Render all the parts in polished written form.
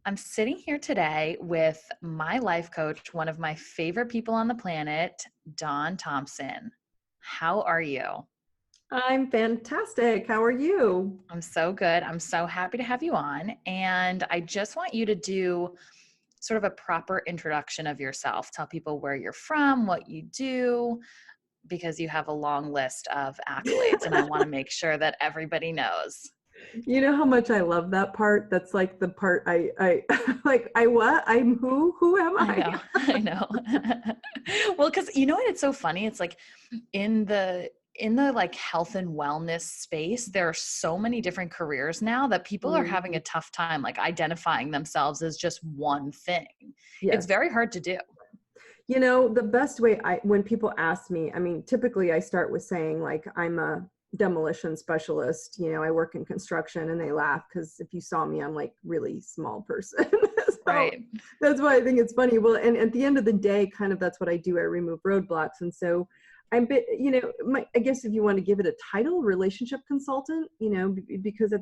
I'm sitting here today with my life coach, one of my favorite people on the planet, Dawn Thompson. How are you? I'm fantastic. How are you? I'm so good. I'm so happy to have you on. And I just want you to do sort of a proper introduction of yourself. Tell people where you're from, what you do, because you have a long list of accolades, and I want to make sure that everybody knows. You know how much I love that part? That's like the part I like, I what? I'm who? Who am I I? know. I know. Well, because you know what? It's so funny. It's like in the like health and wellness space, there are so many different careers now that people are having Mhm. a tough time like identifying themselves as just one thing. It's Yes. very hard to do. You know, the best way when people ask me, I mean, typically I start with saying like I'm a demolition specialist, I work in construction, and they laugh because if you saw me, I'm like really small person. So Right. that's why I think it's funny. Well, and at the end of the day, kind of that's what I do. I remove roadblocks. And so I'm bit, I guess if you want to give it a title, relationship consultant, because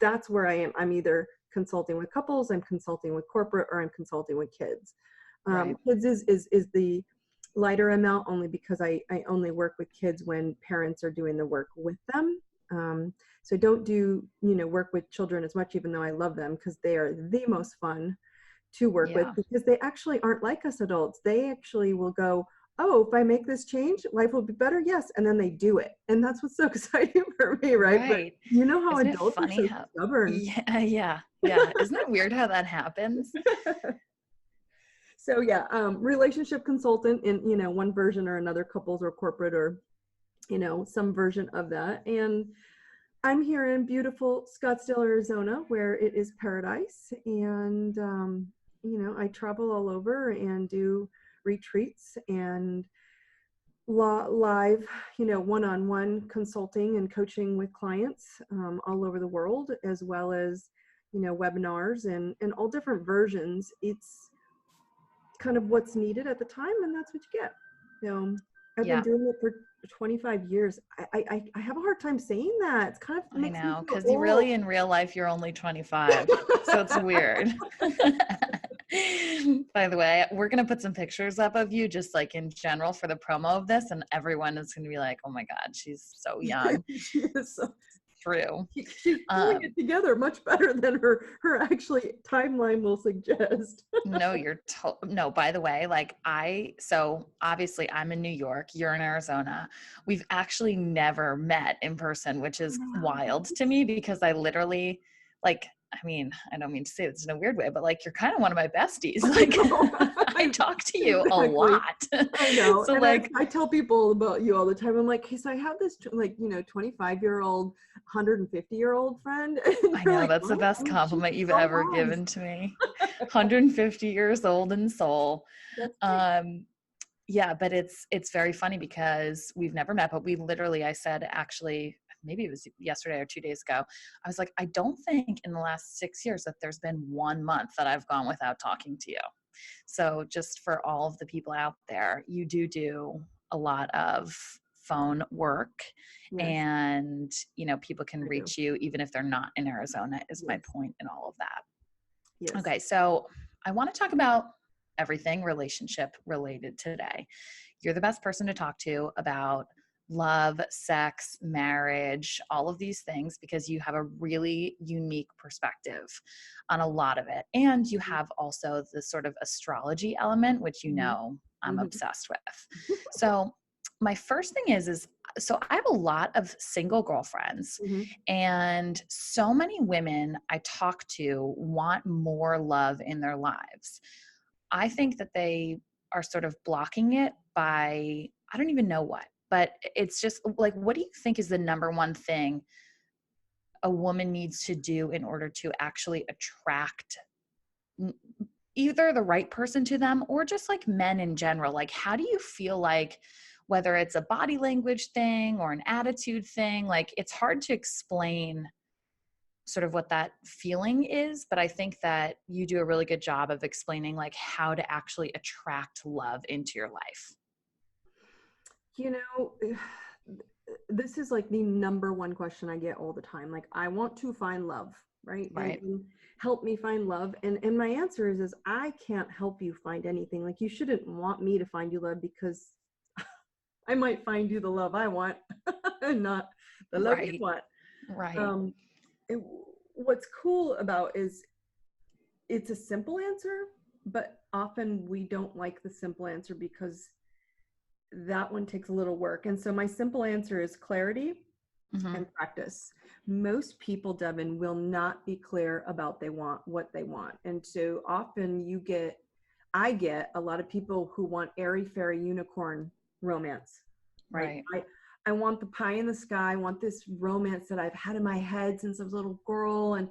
that's where I am. I'm either consulting with couples, I'm consulting with corporate, or I'm consulting with kids. Right. Kids is the lighter amount, only because I only work with kids when parents are doing the work with them. So I don't do, work with children as much, even though I love them, because they are the most fun to work with, Yeah. because they actually aren't like us adults. They actually will go, oh, if I make this change, life will be better. Yes. And then they do it. And that's what's so exciting for me, right? But Right. you know how Isn't it adults are funny so how stubborn. yeah, yeah, yeah. Isn't it weird how that happens? So yeah, relationship consultant in, one version or another, couples or corporate, or, some version of that. And I'm here in beautiful Scottsdale, Arizona, where it is paradise. And, I travel all over and do retreats and live, one-on-one consulting and coaching with clients all over the world, as well as, webinars and all different versions. It's kind of what's needed at the time, and that's what you get. I've been Yeah. doing it for 25 years. I have a hard time saying that. It's kind of I makes me know, feel because you old. really, in real life, you're only 25. So it's weird. By the way, we're going to put some pictures up of you just like in general for the promo of this. And everyone is going to be like, oh my God, she's so young. She is so, True. she's pulling Um, it together much better than her actually timeline will suggest. no, no, by the way, so obviously I'm in New York, you're in Arizona. We've actually never met in person, which is wild to me because I literally like, I mean, I don't mean to say this in a weird way, but like you're kind of one of my besties. I Like know. I talk to you a Exactly. lot. I know. So And like, I tell people about you all the time. I'm like, hey, so I have this 25-year-old, 150-year-old friend. And I you're know like, that's the what? best I'm like, she's compliment you've so ever wise. given to me. 150 years old in soul. That's right. Um, Yeah, but it's very funny because we've never met, but we literally, I said, actually, maybe it was yesterday or 2 days ago, I was like, I don't think in the last 6 years that there's been 1 month that I've gone without talking to you. So just for all of the people out there, you do a lot of phone work, Yes, and people can I do. reach you even if they're not in Arizona, is my Yes, point in all of that. yes. Okay, so I want to talk about everything relationship related today. You're the best person to talk to about love, sex, marriage, all of these things, because you have a really unique perspective on a lot of it. And you have also the sort of astrology element, which Mhm, I'm mhm, obsessed with. So my first thing is so I have a lot of single girlfriends, mhm. and so many women I talk to want more love in their lives. I think that they are sort of blocking it by, I don't even know what, but it's just like, what do you think is the number one thing a woman needs to do in order to actually attract either the right person to them or just like men in general? Like, how do you feel like, whether it's a body language thing or an attitude thing, like it's hard to explain sort of what that feeling is, but I think that you do a really good job of explaining like how to actually attract love into your life. You know, this is like the number one question I get all the time. Like, I want to find love. right? Right. And help me find love. And my answer is I can't help you find anything. Like, you shouldn't want me to find you love, because I might find you the love I want and not the love you Right. want. Right. Um, it, what's cool about is it's a simple answer, but often we don't like the simple answer because that one takes a little work. And so my simple answer is clarity Hmm. and practice. Most people, Devyn, will not be clear about what they want. And so often I get a lot of people who want airy fairy unicorn romance, right? Right. I want the pie in the sky. I want this romance that I've had in my head since I was a little girl. And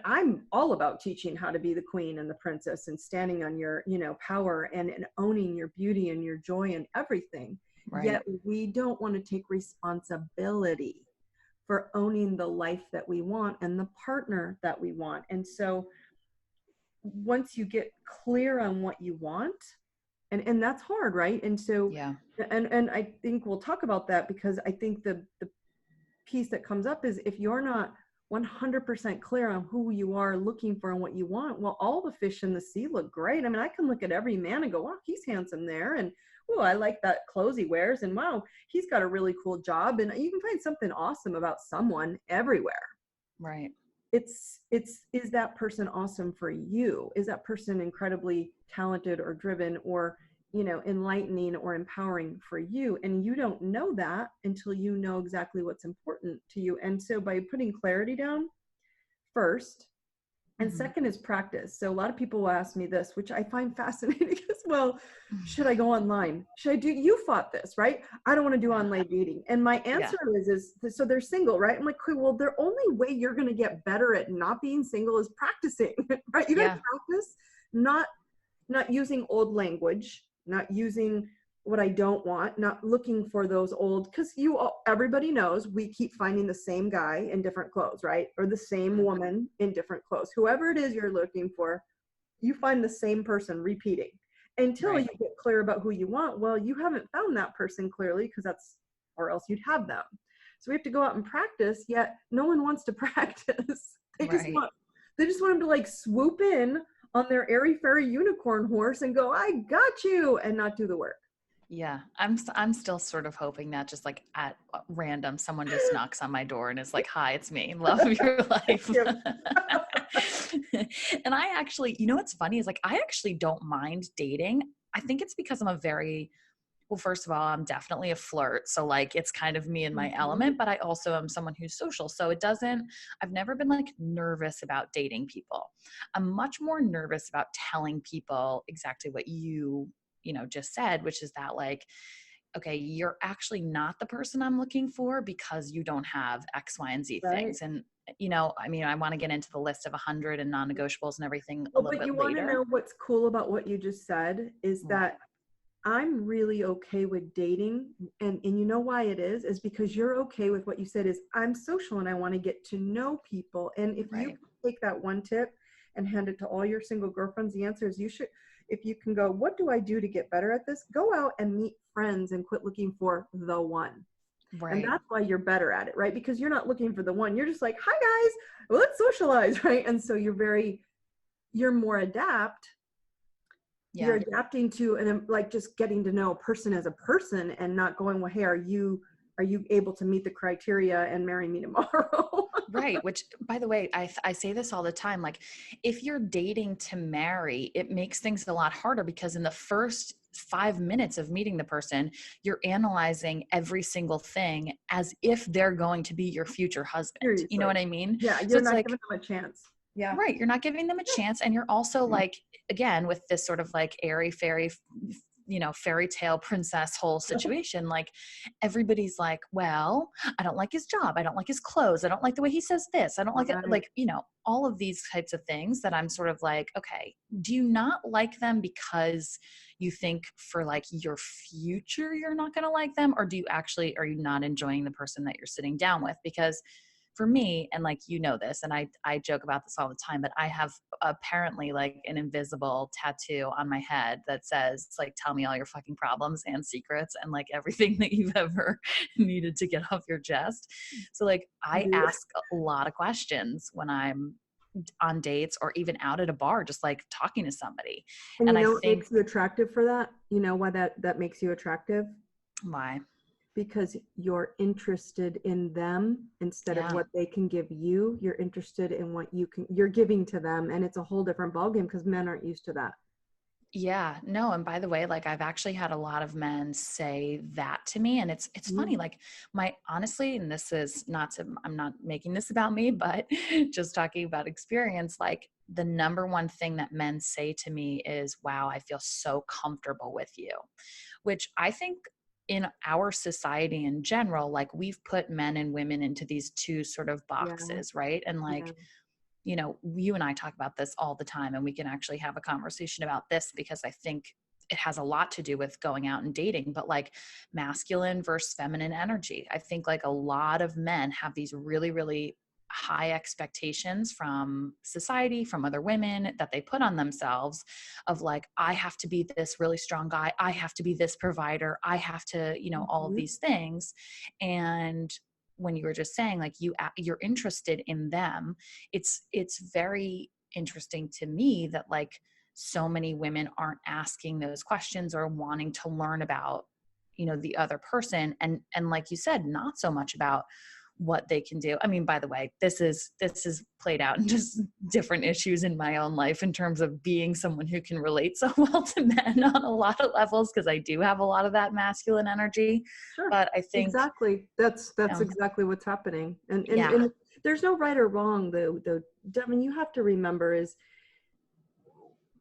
I'm all about teaching how to be the queen and the princess and standing on your, power and owning your beauty and your joy and everything. Right. Yet we don't want to take responsibility for owning the life that we want and the partner that we want. And so once you get clear on what you want, and that's hard, right? And so Yeah. and I think we'll talk about that, because I think the piece that comes up is, if you're not 100% clear on who you are looking for and what you want, well, all the fish in the sea look great. I mean, I can look at every man and go, wow, he's handsome there, and oh, I like that clothes he wears, and wow, he's got a really cool job. And you can find something awesome about someone everywhere. Right. It's is that person awesome for you? Is that person incredibly talented or driven or enlightening or empowering for you? And you don't know that until you know exactly what's important to you. And so by putting clarity down first, and Hmm. second is practice. So a lot of people will ask me this, which I find fascinating as well. Should I go online? Should I do, you fought this, right? I don't want to do Yeah. online dating. And my Yeah. answer is so they're single, right? I'm like, okay, well, the only way you're going to get better at not being single is practicing, right? You got to Yeah. practice, not using old language, not using what I don't want, not looking for those old, because everybody knows we keep finding the same guy in different clothes, right? Or the same Mhm. woman in different clothes. Whoever it is you're looking for, you find the same person repeating until Right. you get clear about who you want. Well, you haven't found that person clearly, because or else you'd have them. So we have to go out and practice, yet no one wants to practice. they just Right. want they just want them to like swoop in on their airy fairy unicorn horse and go, I got you, and not do the work. Yeah. I'm still sort of hoping that just like at random, someone just knocks on my door and is like, hi, it's me. Love your life. Yeah. And I actually, what's funny is like, I actually don't mind dating. I think it's because I'm well, first of all, I'm definitely a flirt. So like it's kind of me in my Mhm. element, but I also am someone who's social. So I've never been like nervous about dating people. I'm much more nervous about telling people exactly what just said, which is that like, okay, you're actually not the person I'm looking for because you don't have X, Y, and Z Right. things. And, I mean, I want to get into the list of 100 and non-negotiables and everything a Well, little but bit you want to later. know what's cool about what you just said is that I'm really okay with dating. And you know why it is because you're okay with what you said is, I'm social and I want to get to know people. And if you Right. take that one tip and hand it to all your single girlfriends, the answer is you should, if you can go, what do I do to get better at this? Go out and meet friends and quit looking for the one. And Right. that's why you're better at it, right? Because you're not looking for the one. You're just like, hi guys, let's socialize, right? And so you're more you're Yeah. adapting to, and like just getting to know a person as a person and not going, well, hey, are you able to meet the criteria and marry me tomorrow? Right. Which, by the way, I say this all the time. Like, if you're dating to marry, it makes things a lot harder because in the first 5 minutes of meeting the person, you're analyzing every single thing as if they're going to be your future husband. You know Seriously. what I mean? Yeah, So you're it's not like, giving them a chance. Yeah. right, you're not giving them a chance. And you're also like, again, with this sort of like airy fairy, fairy tale princess whole situation, like everybody's like, well, I don't like his job. I don't like his clothes. I don't like the way he says this. I don't like it. Right. Like, all of these types of things that I'm sort of like, okay, do you not like them because you think for like your future, you're not going to like them? Or are you not enjoying the person that you're sitting down with? Because for me, and like, you know this, and I joke about this all the time, but I have apparently like an invisible tattoo on my head that says like, tell me all your fucking problems and secrets and like everything that you've ever needed to get off your chest. So like, I Dude. ask a lot of questions when I'm on dates or even out at a bar, just like talking to somebody. And And you I know what think, makes you attractive for that? You know why that makes you attractive? why? Because you're interested in them instead of Yeah. what they can give you. You're interested in what you're giving to them, and it's a whole different ballgame because men aren't used to that. Yeah, no, and by the way, like I've actually had a lot of men say that to me, and it's funny, Mm, like my honestly, and this is not to, I'm not making this about me, but just talking about experience, like the number one thing that men say to me is, "Wow, I feel so comfortable with you," which I think in our society in general, like we've put men and women into these two sort of yeah, boxes, right? And yeah. like, you know, you and I talk about this all the time, and we can actually have a conversation about this because I think it has a lot to do with going out and dating, but like masculine versus feminine energy. I think like a lot of men have these really, really high expectations from society, from other women that they put on themselves of like, I have to be this really strong guy. I have to be this provider. I have to, you know, all of Mhm. these things. And when you were just saying like you're interested in them, it's very interesting to me that like so many women aren't asking those questions or wanting to learn about, you know, the other person, and like you said, not so much about what they can do. I mean, by the way, this is played out in just different issues in my own life in terms of being someone who can relate so well to men on a lot of levels, because I do have a lot of that masculine energy. Sure. But I think, Exactly. you That's know, exactly what's happening. yeah, And there's no right or wrong though. Devin, you have to remember is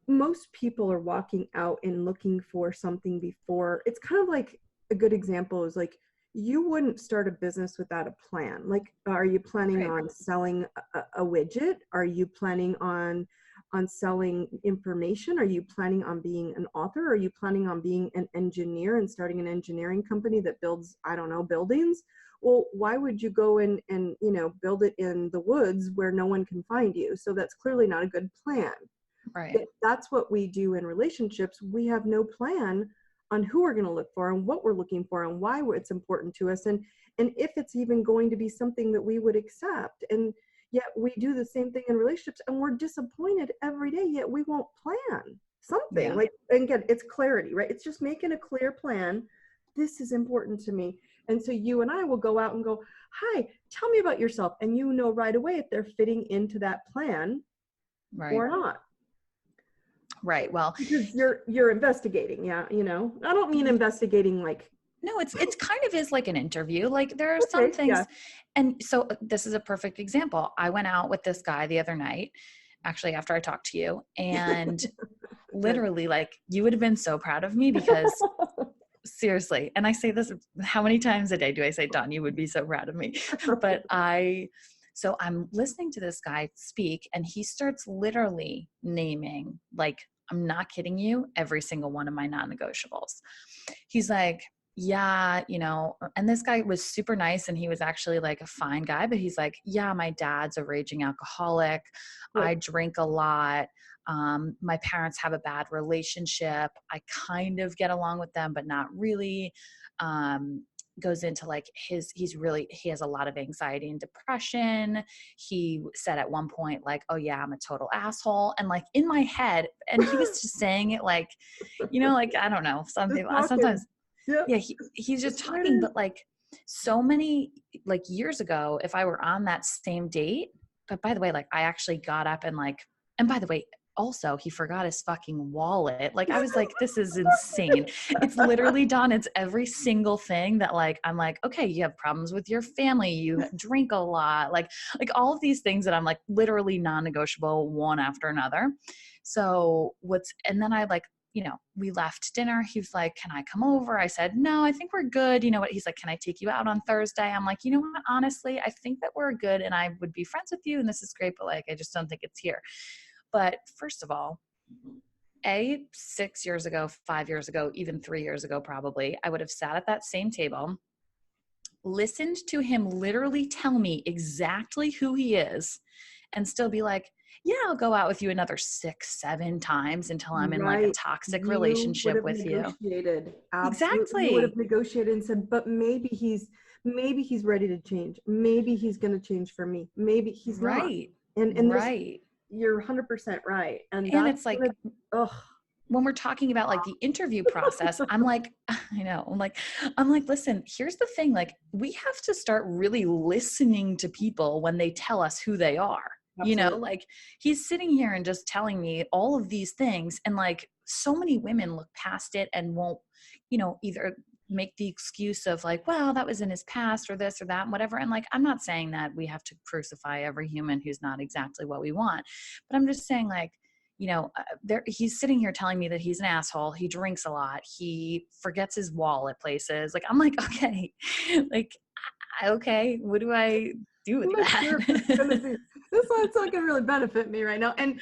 most people are walking out and looking for something before. It's kind of like a good example is like you wouldn't start a business without a plan. Like, are you planning right, on selling a widget? Are you planning on selling information? Are you planning on being an author? Are you planning on being an engineer and starting an engineering company that builds, I don't know, buildings? Well, why would you go and you know build it in the woods where no one can find you? So that's clearly not a good plan. right, That's what we do in relationships. We have no plan on who we're going to look for and what we're looking for and why it's important to us and if it's even going to be something that we would accept. And yet we do the same thing in relationships and we're disappointed every day, yet we won't plan something. yeah, Like, and again, it's clarity, right? It's just making a clear plan. This is important to me. And so you and I will go out and go, hi, tell me about yourself. And you know right away if they're fitting into that plan right, or not, right. Well, because you're investigating. Yeah, you know, I don't mean investigating like, no, it's kind of is like an interview. Like there are some okay, yeah, things, and so this is a perfect example. I went out with this guy the other night, actually after I talked to you, and good. literally like you would have been so proud of me because seriously, and I say this how many times a day do I say, Dawn, you would be so proud of me. But so I'm listening to this guy speak and he starts literally naming, like, I'm not kidding you, every single one of my non-negotiables. He's like, yeah, you know, and this guy was super nice and he was actually like a fine guy, but he's like, yeah, my dad's a raging alcoholic. Yep. I drink a lot. My parents have a bad relationship. I kind of get along with them, but not really. Um, Goes into like he has a lot of anxiety and depression. He said at one point, like, oh yeah, I'm a total asshole. And like in my head, and he was just saying it like, you know, like, I don't know, some Just people, talking. sometimes, Yep. yeah, he's just Just right talking, in. but like so many, like years ago, if I were on that same date, but by the way, like I actually got up and like, and by the way, also he forgot his fucking wallet. Like I was like, this is insane. It's literally done. It's every single thing that like, I'm like, okay, you have problems with your family. You drink a lot, like all of these things that I'm like literally non-negotiable one after another. So and then I like, you know, we left dinner. He was like, can I come over? I said, no, I think we're good. You know what? He's like, can I take you out on Thursday? I'm like, you know what? Honestly, I think that we're good and I would be friends with you and this is great, but like, I just don't think it's here. But first of all, 6 years ago, 5 years ago, even 3 years ago, probably, I would have sat at that same table listened to him literally tell me exactly who he is and still be like, yeah, I'll go out with you another 6, 7 times until I'm in like a Right. toxic You would relationship have with you. negotiated. Absolutely. You would have Exactly. negotiated and said, but maybe he's ready to change. Maybe he's going to change for me. Maybe he's not. Right. And this, Right. you're 100% right. And And that's it's like, gonna, ugh. when we're talking about like the interview process, I'm like, I know, I'm like, listen, here's the thing. Like, we have to start really listening to people when they tell us who they are. You know, Absolutely. like he's sitting here and just telling me all of these things. And like so many women look past it and won't, either make the excuse of like, well, that was in his past or this or that, and whatever. And like, I'm not saying that we have to crucify every human who's not exactly what we want, but I'm just saying like, he's sitting here telling me that he's an asshole. He drinks a lot. He forgets his wallet places. Like, I'm like, okay, like, okay, what do I do with I'm not sure if it's gonna that? be, this one's not gonna really benefit me right now. And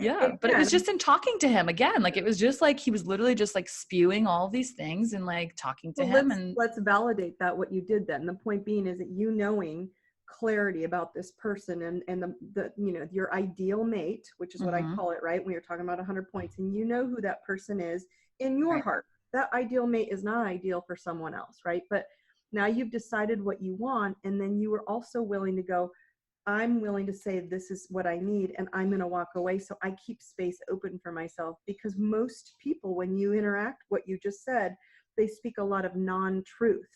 Yeah, but it was again, just in talking to him again. Like, it was just like he was literally just like spewing all these things and like talking to well, him. let's And let's validate that what you did then. The point being is that you knowing clarity about this person and the your ideal mate, which is what I mhm, call it, right? When you're talking about 100 points, and you know who that person is in your right, heart. That ideal mate is not ideal for someone else, right? But now you've decided what you want, and then you were also willing to go, I'm willing to say this is what I need and I'm going to walk away. So I keep space open for myself, because most people, when you interact, what you just said, they speak a lot of non-truth,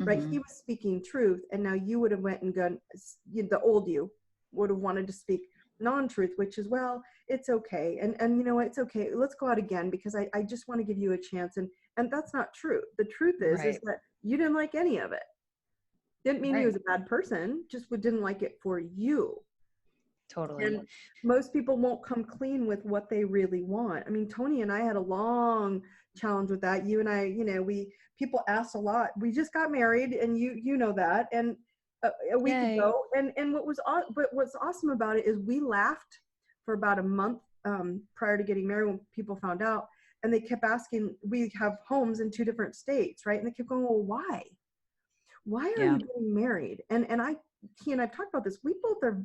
right? He mhm, was speaking truth, and now you would have went and gone, the old you would have wanted to speak non-truth, which is, well, it's okay. And you know what, it's okay. Let's go out again because I just want to give you a chance. And that's not true. The truth is right, that you didn't like any of it. Didn't mean he was right, a bad person, just didn't like it for you. totally. And most people won't come clean with what they really want. I mean, Tony and I had a long challenge with that. You and I, we people asked a lot. We just got married, and you know that, and a week Yay. ago. And but what's awesome about it is we laughed for about a month prior to getting married when people found out, and they kept asking. We have homes in 2 different states, right? And they kept going, well, why are Yeah. you getting married? And he and I've talked about this. We both have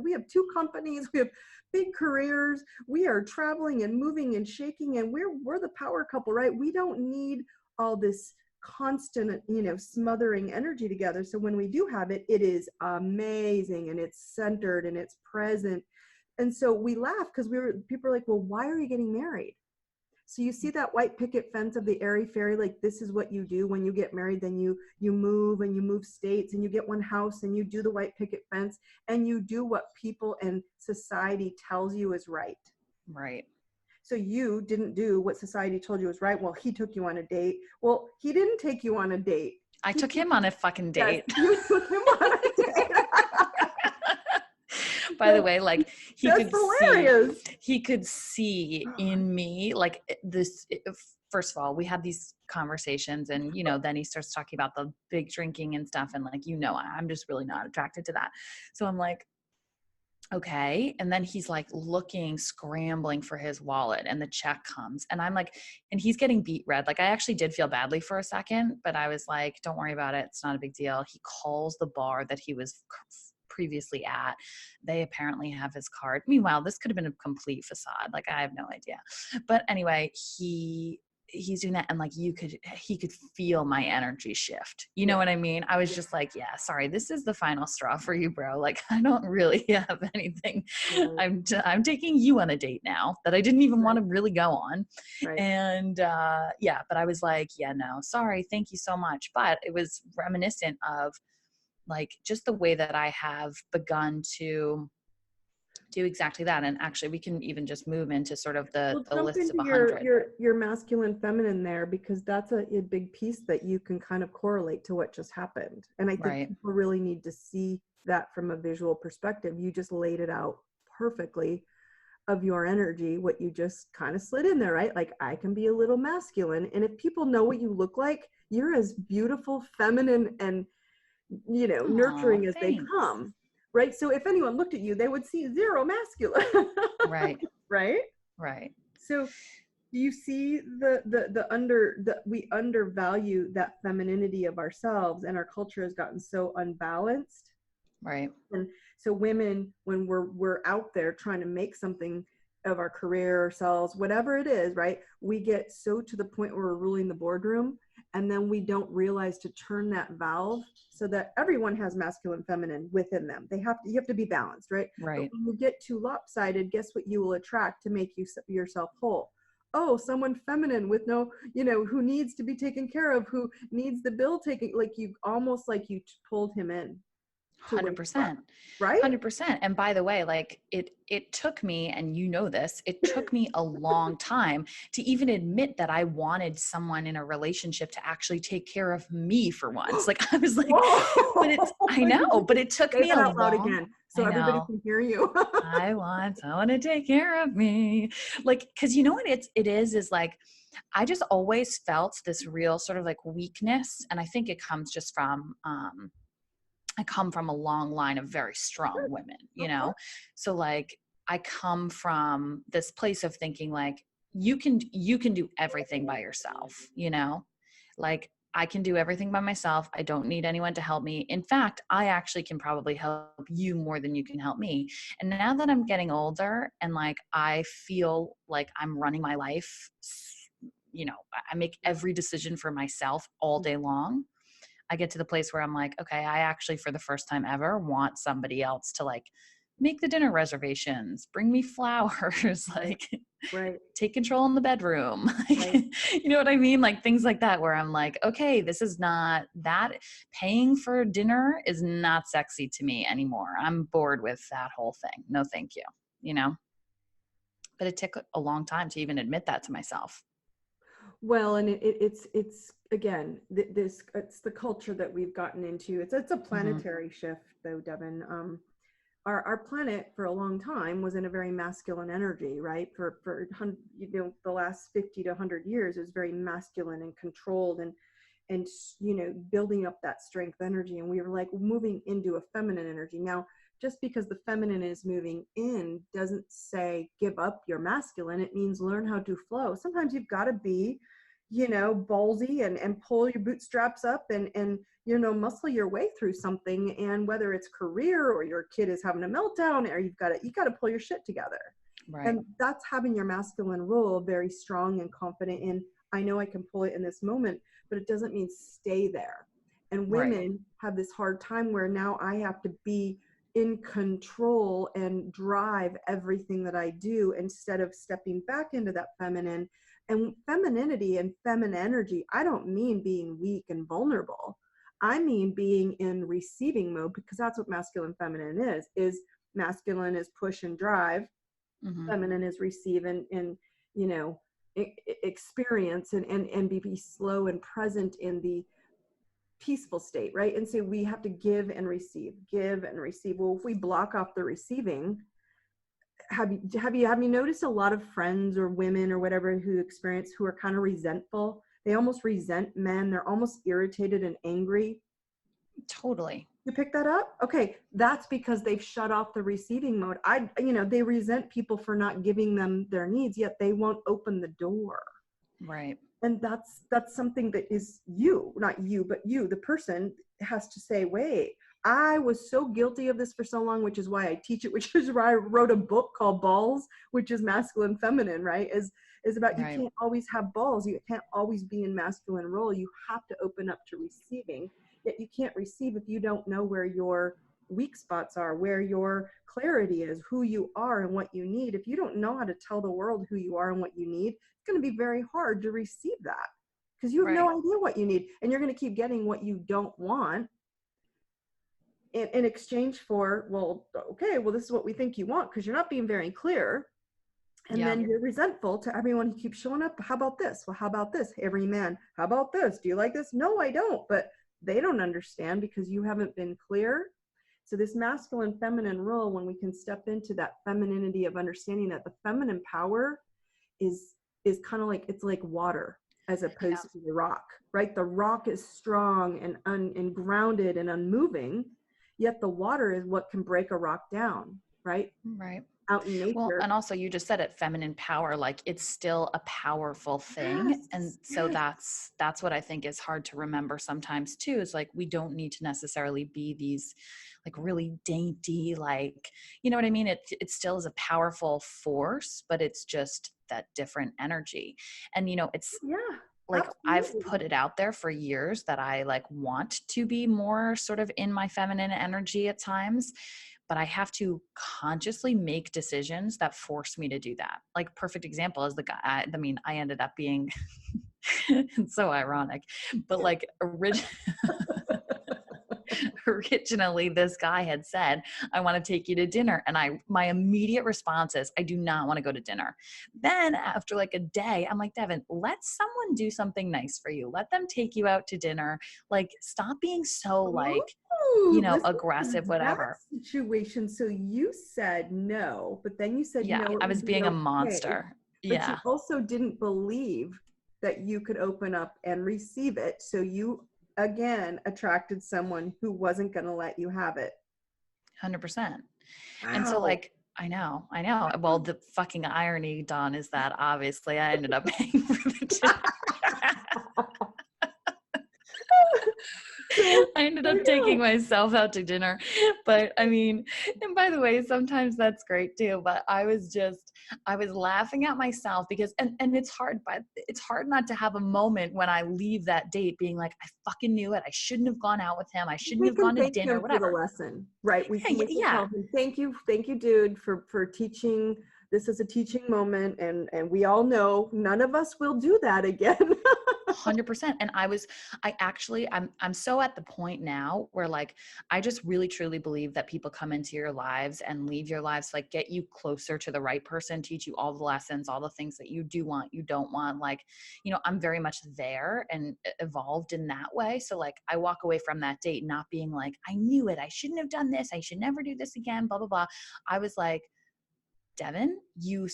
we have 2 companies, we have big careers, we are traveling and moving and shaking, and we're the power couple, right? We don't need all this constant, smothering energy together. So when we do have it, it is amazing, and it's centered and it's present. And so we laugh because people are like, well, why are you getting married? So you see that white picket fence of the airy fairy, like this is what you do when you get married. Then you move, and you move states, and you get one house, and you do the white picket fence, and you do what people and society tells you is right. Right. So you didn't do what society told you was right. Well, he took you on a date. Well, he didn't take you on a date. I He took took him you, on a fucking yes, date. you took him on a date. By the that's, way, like that's hilarious. he could see in me like this. First of all, we had these conversations, and then he starts talking about the big drinking and stuff, and like, I'm just really not attracted to that. So I'm like, okay. And then he's like looking, scrambling for his wallet, and the check comes, and I'm like, and he's getting beat red. Like, I actually did feel badly for a second, but I was like, don't worry about it. It's not a big deal. He calls the bar that he was previously at. They apparently have his card. Meanwhile, this could have been a complete facade. Like, I have no idea. But anyway, he's doing that, and like he could feel my energy shift. You know Yeah. what I mean? I was just like, yeah, sorry, this is the final straw for you, bro. Like, I don't really have anything. Right. I'm taking you on a date now that I didn't even want Right. to really go on. Right. And yeah, but I was like, yeah, no, sorry, thank you so much. But it was reminiscent of like just the way that I have begun to do exactly that. And actually, we can even just move into sort of Well, the jump list of into 100. your masculine feminine there, because that's a big piece that you can kind of correlate to what just happened. And I think Right. people really need to see that from a visual perspective. You just laid it out perfectly of your energy, what you just kind of slid in there, right? Like, I can be a little masculine. And if people know what you look like, you're as beautiful, feminine, and Oh, nurturing as they thanks. come. Right. So if anyone looked at you, they would see zero masculine. Right. Right. Right. So do you see we undervalue that femininity of ourselves, and our culture has gotten so unbalanced. Right. And so women, when we're out there trying to make something of our career, ourselves, whatever it is, right? We get so to the point where we're ruling the boardroom, and then we don't realize to turn that valve so that everyone has masculine, feminine within them. You have to be balanced, right? But Right. when you get too lopsided, guess what you will attract to make yourself whole? Oh, someone feminine with no, who needs to be taken care of, who needs the bill taken, like you almost like you pulled him in to where you are, 100%. right? 100%. And by the way, like it took me, and you know this, it took me a long time to even admit that I wanted someone in a relationship to actually take care of me for once. Like I was like, but Whoa! I know, but it took Say me that a out loud long, again so I everybody know. can hear you. I want someone to take care of me. Like, cause you know what it is like, I just always felt this real sort of like weakness. And I think it comes just from, I come from a long line of very strong women, you Of course. know? So like I come from this place of thinking like you can do everything by yourself, you know? Like I can do everything by myself. I don't need anyone to help me. In fact, I actually can probably help you more than you can help me. And now that I'm getting older and like I feel like I'm running my life, you know, I make every decision for myself all day long. I get to the place where I'm like, okay, I actually, for the first time ever, want somebody else to like make the dinner reservations, bring me flowers, Right, like right, take control in the bedroom. Like, right. you know what I mean? Like things like that, where I'm like, okay, this is not that paying for dinner is not sexy to me anymore. I'm bored with that whole thing. No, thank you. You know, but it took a long time to even admit that to myself. Well, and it's again this it's the culture that we've gotten into. It's a Hmm. planetary shift, though, Devyn. Our planet for a long time was in a very masculine energy, right? For the last 50 to 100 years, it was very masculine and controlled, and building up that strength energy, and we were like moving into a feminine energy. Now, just because the feminine is moving in doesn't say give up your masculine. It means learn how to flow. Sometimes you've got to be ballsy and pull your bootstraps up and muscle your way through something. And whether it's career or your kid is having a meltdown, or you got to pull your shit together. Right. And that's having your masculine role very strong and confident in. I know I can pull it in this moment, but it doesn't mean stay there. And Right. women have this hard time where now I have to be in control and drive everything that I do instead of stepping back into that feminine. And femininity and feminine energy, I don't mean being weak and vulnerable. I mean being in receiving mode, because that's what masculine feminine is masculine is push and drive, Hmm. feminine is receive and you know experience and be slow and present in the peaceful state, right? And so we have to give and receive. Well, if we block off the receiving, have you noticed a lot of friends or women or whatever who are kind of resentful? They almost resent men. They're almost irritated and angry. Totally. You pick that up? Okay, that's because they've shut off the receiving mode. They resent people for not giving them their needs, yet they won't open the door. Right. And that's something that is not you, but you, the person, has to say, wait, I was so guilty of this for so long, which is why I teach it, which is why I wrote a book called Balls, which is masculine feminine, right? Is about, you Right. can't always have balls, you can't always be in masculine role, you have to open up to receiving. Yet you can't receive if you don't know where your weak spots are, where your clarity is, who you are and what you need. If you don't know how to tell the world who you are and what you need, it's going to be very hard to receive that, because you have no Right. idea what you need, and you're going to keep getting what you don't want in exchange for, well, okay, well, this is what we think you want, because you're not being very clear. And Yeah. then you're resentful to everyone who keeps showing up. How about this? Well, how about this? Every man, how about this? Do you like this? No, I don't. But they don't understand because you haven't been clear. So this masculine feminine role, when we can step into that femininity of understanding that the feminine power is kind of like, it's like water as Yeah. opposed to the rock, right? The rock is strong and grounded and unmoving, yet the water is what can break a rock down, right? Right. out in Well, nature. and also you just said it, feminine power, like it's still a powerful thing. And Yes, so yes. that's what I think is hard to remember sometimes too, is like we don't need to necessarily be these like really dainty, like, you know what I mean? It still is a powerful force, but it's just that different energy. And you know, it's Yeah, like I've absolutely. put it out there for years that I like want to be more sort of in my feminine energy at times, but I have to consciously make decisions that force me to do that. Like perfect example is the guy. I mean, I ended up being it's so ironic, but like originally this guy had said, I want to take you to dinner. And my immediate response is, I do not want to go to dinner. Then after like a day, I'm like, Devyn, let someone do something nice for you. Let them take you out to dinner. Like, stop being so like, Oh, listen aggressive, to that whatever. situation. So you said no, but then you said, Yeah. it I would was be being a okay. monster. But you Yeah. also didn't believe that you could open up and receive it. So you again attracted someone who wasn't going to let you have it. 100%. And so Wow. like, I know. Well, the fucking irony, Dawn, is that obviously I ended up paying for the dinner. So I ended there up you taking go. myself out to dinner. But I mean, and by the way, sometimes that's great too. But I was laughing at myself because, and it's hard, but it's hard not to have a moment when I leave that date being like, I fucking knew it. I shouldn't have gone out with him. I shouldn't We have can gone to thank dinner, him for the whatever. lesson, right? Yeah, We can yeah, tell him, thank you, dude, for teaching. This is a teaching moment, and we all know none of us will do that again. 100%. And I'm so at the point now where like I just really truly believe that people come into your lives and leave your lives, like get you closer to the right person, teach you all the lessons, all the things that you do want, you don't want. Like, I'm very much there and evolved in that way. So like I walk away from that date not being like, I knew it, I shouldn't have done this, I should never do this again, blah blah blah. I was like, Devyn, you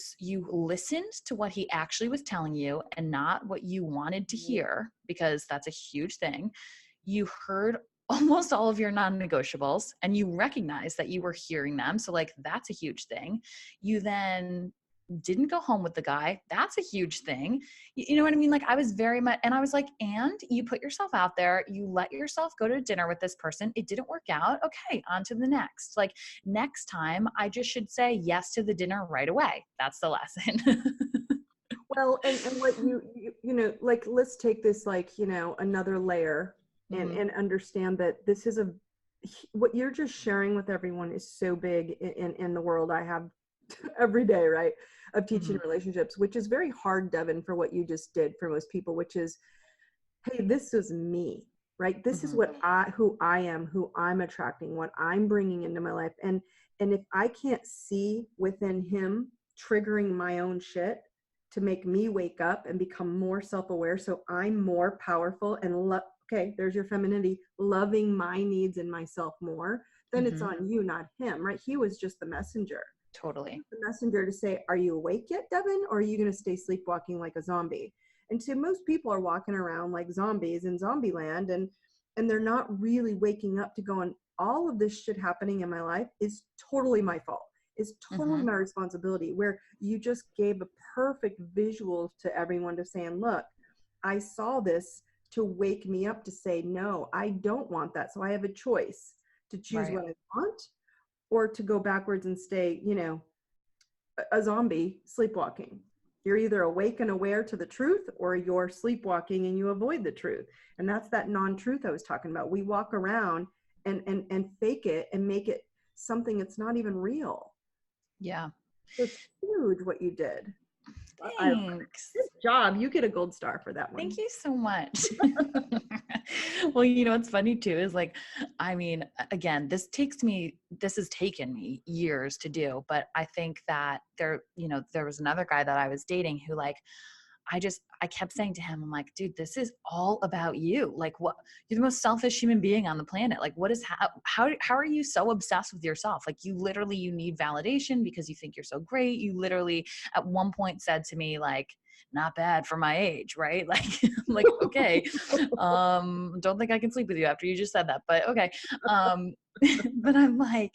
listened to what he actually was telling you and not what you wanted to hear, because that's a huge thing. You heard almost all of your non-negotiables and you recognize that you were hearing them. So like that's a huge thing. You then didn't go home with the guy. That's a huge thing. You know what I mean? Like I was very much, and I was like, and you put yourself out there, you let yourself go to dinner with this person. It didn't work out. Okay, on to the next. Like next time, I just should say yes to the dinner right away. That's the lesson. Well, and what like, let's take this, like, another layer, Hmm. and understand that this is what you're just sharing with everyone is so big in the world I have every day, right? Of teaching Hmm. relationships, which is very hard, Devyn, for what you just did for most people, which is, hey, this is me, right? This is Hmm. who I am, who I'm attracting, what I'm bringing into my life. And if I can't see within him triggering my own shit to make me wake up and become more self-aware, so I'm more powerful and okay, there's your femininity, loving my needs and myself more, then it's Hmm. on you, not him, right? He was just the messenger. Totally. The messenger to say, are you awake yet, Devyn? Or are you going to stay sleepwalking like a zombie? And so most people are walking around like zombies in zombie land, and they're not really waking up to going, all of this shit happening in my life is totally my fault. It's totally Hmm. my responsibility. Where you just gave a perfect visual to everyone to saying, look, I saw this to wake me up to say, no, I don't want that. So I have a choice to choose Right. what I want, or to go backwards and stay, a zombie sleepwalking. You're either awake and aware to the truth, or you're sleepwalking and you avoid the truth. And that's that non-truth I was talking about. We walk around and fake it and make it something that's not even real. Yeah. So it's huge what you did. I Thanks. Good job. You get a gold star for that Thank one. you so much. Well, what's funny too is like, I mean, again, this has taken me years to do, but I think that there was another guy that I was dating who like, I kept saying to him, I'm like, dude, this is all about you. Like you're the most selfish human being on the planet. Like what is, how are you so obsessed with yourself? Like you need validation because you think you're so great. You literally at one point said to me, like, not bad for my age, right? Like, I'm like, okay. Don't think I can sleep with you after you just said that, but okay. Um, but I'm like,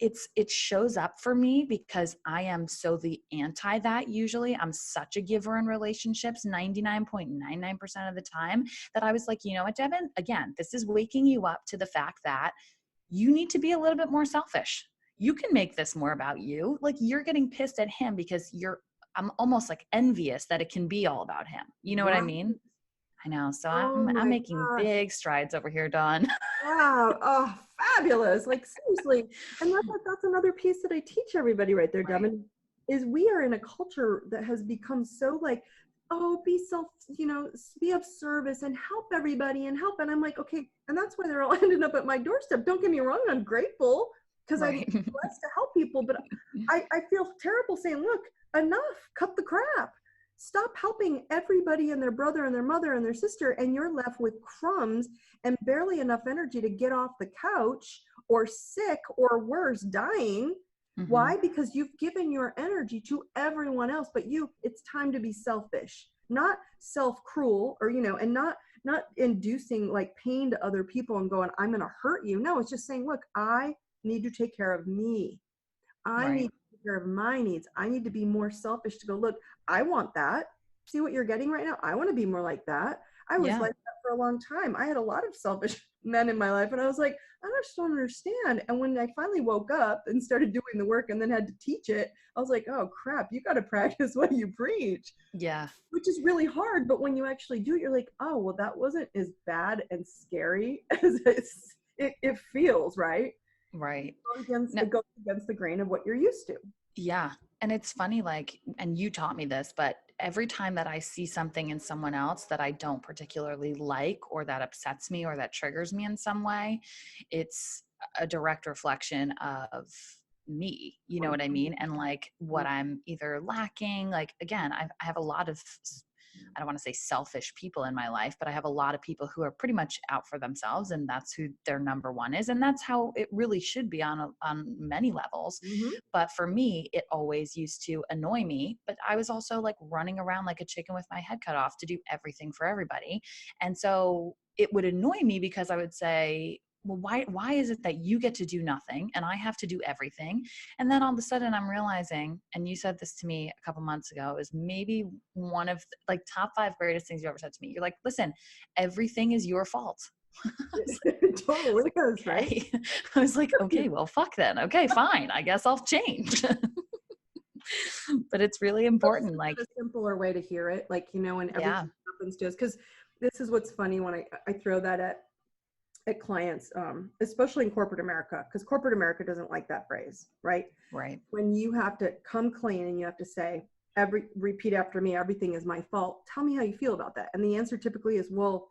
it shows up for me because I am so the anti that usually. I'm such a giver in relationships 99.99% of the time that I was like, you know what, Devyn, again, this is waking you up to the fact that you need to be a little bit more selfish. You can make this more about you. Like you're getting pissed at him because I'm almost like envious that it can be all about him. You know what I Right. mean? I know. So Oh I'm my making gosh. big strides over here, Dawn. Wow. Oh, fabulous. Like seriously. And that's another piece that I teach everybody right there, Right. Devin, is we are in a culture that has become so like, oh, be be of service and help everybody and help. And I'm like, okay. And that's why they're all ending up at my doorstep. Don't get me wrong. I'm grateful because I'm Right. blessed to help people. But I feel terrible saying, look, enough, cut the crap. Stop helping everybody and their brother and their mother and their sister, and you're left with crumbs and barely enough energy to get off the couch or sick or worse, dying. Mm-hmm. Why? Because you've given your energy to everyone else, but it's time to be selfish, not self-cruel or, and not inducing like pain to other people and going, I'm going to hurt you. No, it's just saying, look, I need to take care of me. I need Right. to take care of my needs. I need to be more selfish to go, look, I want that. See what you're getting right now? I want to be more like that. I was Yeah. like that for a long time. I had a lot of selfish men in my life, and I was like, I just don't understand. And when I finally woke up and started doing the work and then had to teach it, I was like, oh crap, you got to practice what you preach, Yeah. which is really hard. But when you actually do it, you're like, oh, well, that wasn't as bad and scary as it feels, right? Right. No, It goes against the grain of what you're used to. yeah. And it's funny, like, and you taught me this, but every time that I see something in someone else that I don't particularly like, or that upsets me, or that triggers me in some way, it's a direct reflection of me. You know what I mean? And like what I'm either lacking, like, again, I have a lot of, I don't want to say selfish people in my life, but I have a lot of people who are pretty much out for themselves, and that's who their number one is. And that's how it really should be on many levels. Mm-hmm. But for me, it always used to annoy me. But I was also like running around like a chicken with my head cut off to do everything for everybody. And so it would annoy me because I would say, well, why is it that you get to do nothing and I have to do everything? And then all of a sudden I'm realizing, and you said this to me a couple months ago, is maybe one of like top 5 greatest things you ever said to me. You're like, listen, everything is your fault. It totally is, right? Okay. I was like, okay, well, fuck then. Okay, fine. I guess I'll change. But it's really But important. isn't Like, that a simpler way to hear it? Like, when yeah, everything happens to us, because this is what's funny when I throw that at clients, especially in corporate America, because corporate America doesn't like that phrase, right? right, When you have to come clean and you have to say, repeat after me, everything is my fault. Tell me how you feel about that. And the answer typically is, well,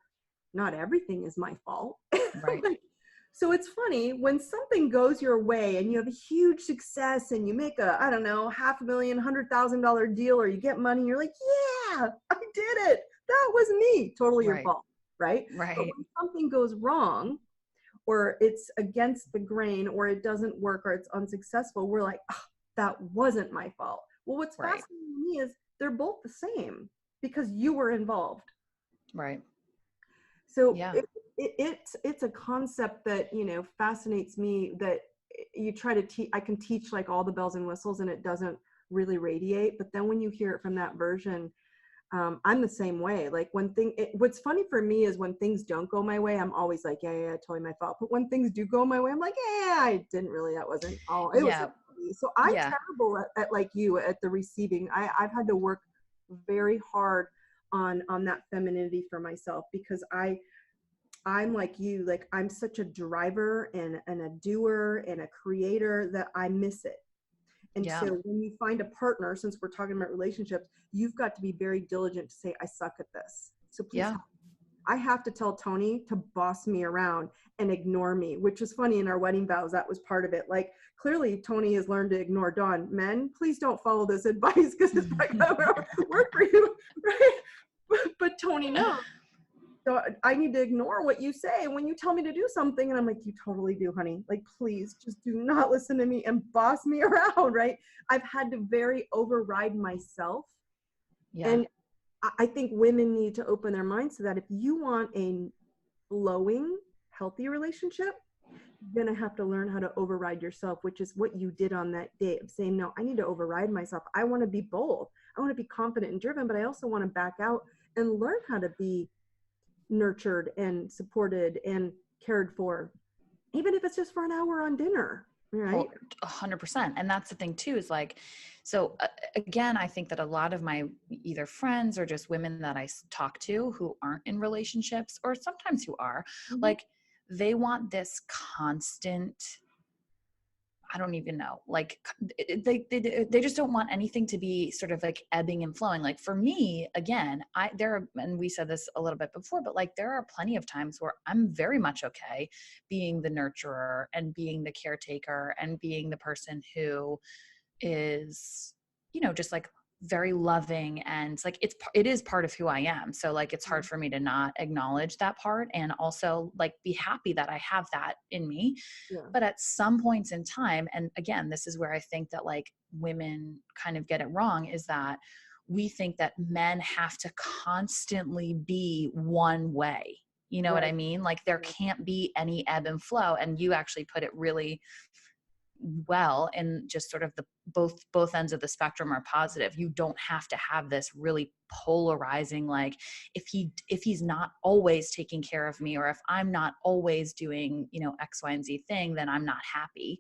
not everything is my fault. right, Like, so it's funny when something goes your way and you have a huge success and you make I don't know, $500,000, $100,000 deal, or you get money, you're like, yeah, I did it. That was me. Totally your right, fault. Right. But right, when something goes wrong, or it's against the grain, or it doesn't work, or it's unsuccessful, we're like, oh, that wasn't my fault. Well, what's right, fascinating to me is they're both the same because you were involved. right. So Yeah, it's a concept that fascinates me, that you try to teach. I can teach like all the bells and whistles and it doesn't really radiate, but then when you hear it from that version, I'm the same way. Like what's funny for me is when things don't go my way, I'm always like, yeah, totally my fault. But when things do go my way, I'm like, yeah, I didn't really, that wasn't all, it was yeah, me. So I'm yeah, terrible at like you at the receiving. I've had to work very hard on that femininity for myself, because I'm like you, like I'm such a driver and a doer and a creator that I miss it. And yeah, so when you find a partner, since we're talking about relationships, you've got to be very diligent to say, I suck at this. So please, yeah, I have to tell Tony to boss me around and ignore me, which is funny. In our wedding vows, that was part of it. Like, clearly Tony has learned to ignore Dawn. Men, please don't follow this advice because it's not going to work for you. Right? But Tony knows. So I need to ignore what you say when you tell me to do something. And I'm like, you totally do, honey. Like, please just do not listen to me and boss me around, right? I've had to very override myself. yeah, And I think women need to open their minds to that. If you want a flowing, healthy relationship, you're going to have to learn how to override yourself, which is what you did on that day of saying, no, I need to override myself. I want to be bold. I want to be confident and driven, but I also want to back out and learn how to be nurtured and supported and cared for, even if it's just for an hour on dinner, right? 100%. And that's the thing too, is like, so again, I think that a lot of my either friends or just women that I talk to who aren't in relationships, or sometimes who are, Mm-hmm. like, they want this constant, I don't even know, like they just don't want anything to be sort of like ebbing and flowing. Like for me, again, and we said this a little bit before, but like there are plenty of times where I'm very much okay being the nurturer and being the caretaker and being the person who is, just like very loving, and it's like it is part of who I am. So like it's hard for me to not acknowledge that part and also like be happy that I have that in me. Yeah. But at some points in time, and again, this is where I think that like women kind of get it wrong, is that we think that men have to constantly be one way. You know what Right. I mean? Like there can't be any ebb and flow. And you actually put it really well, and just sort of the both ends of the spectrum are positive. You don't have to have this really polarizing, like if he's not always taking care of me, or if I'm not always doing X, Y, and Z thing, then I'm not happy.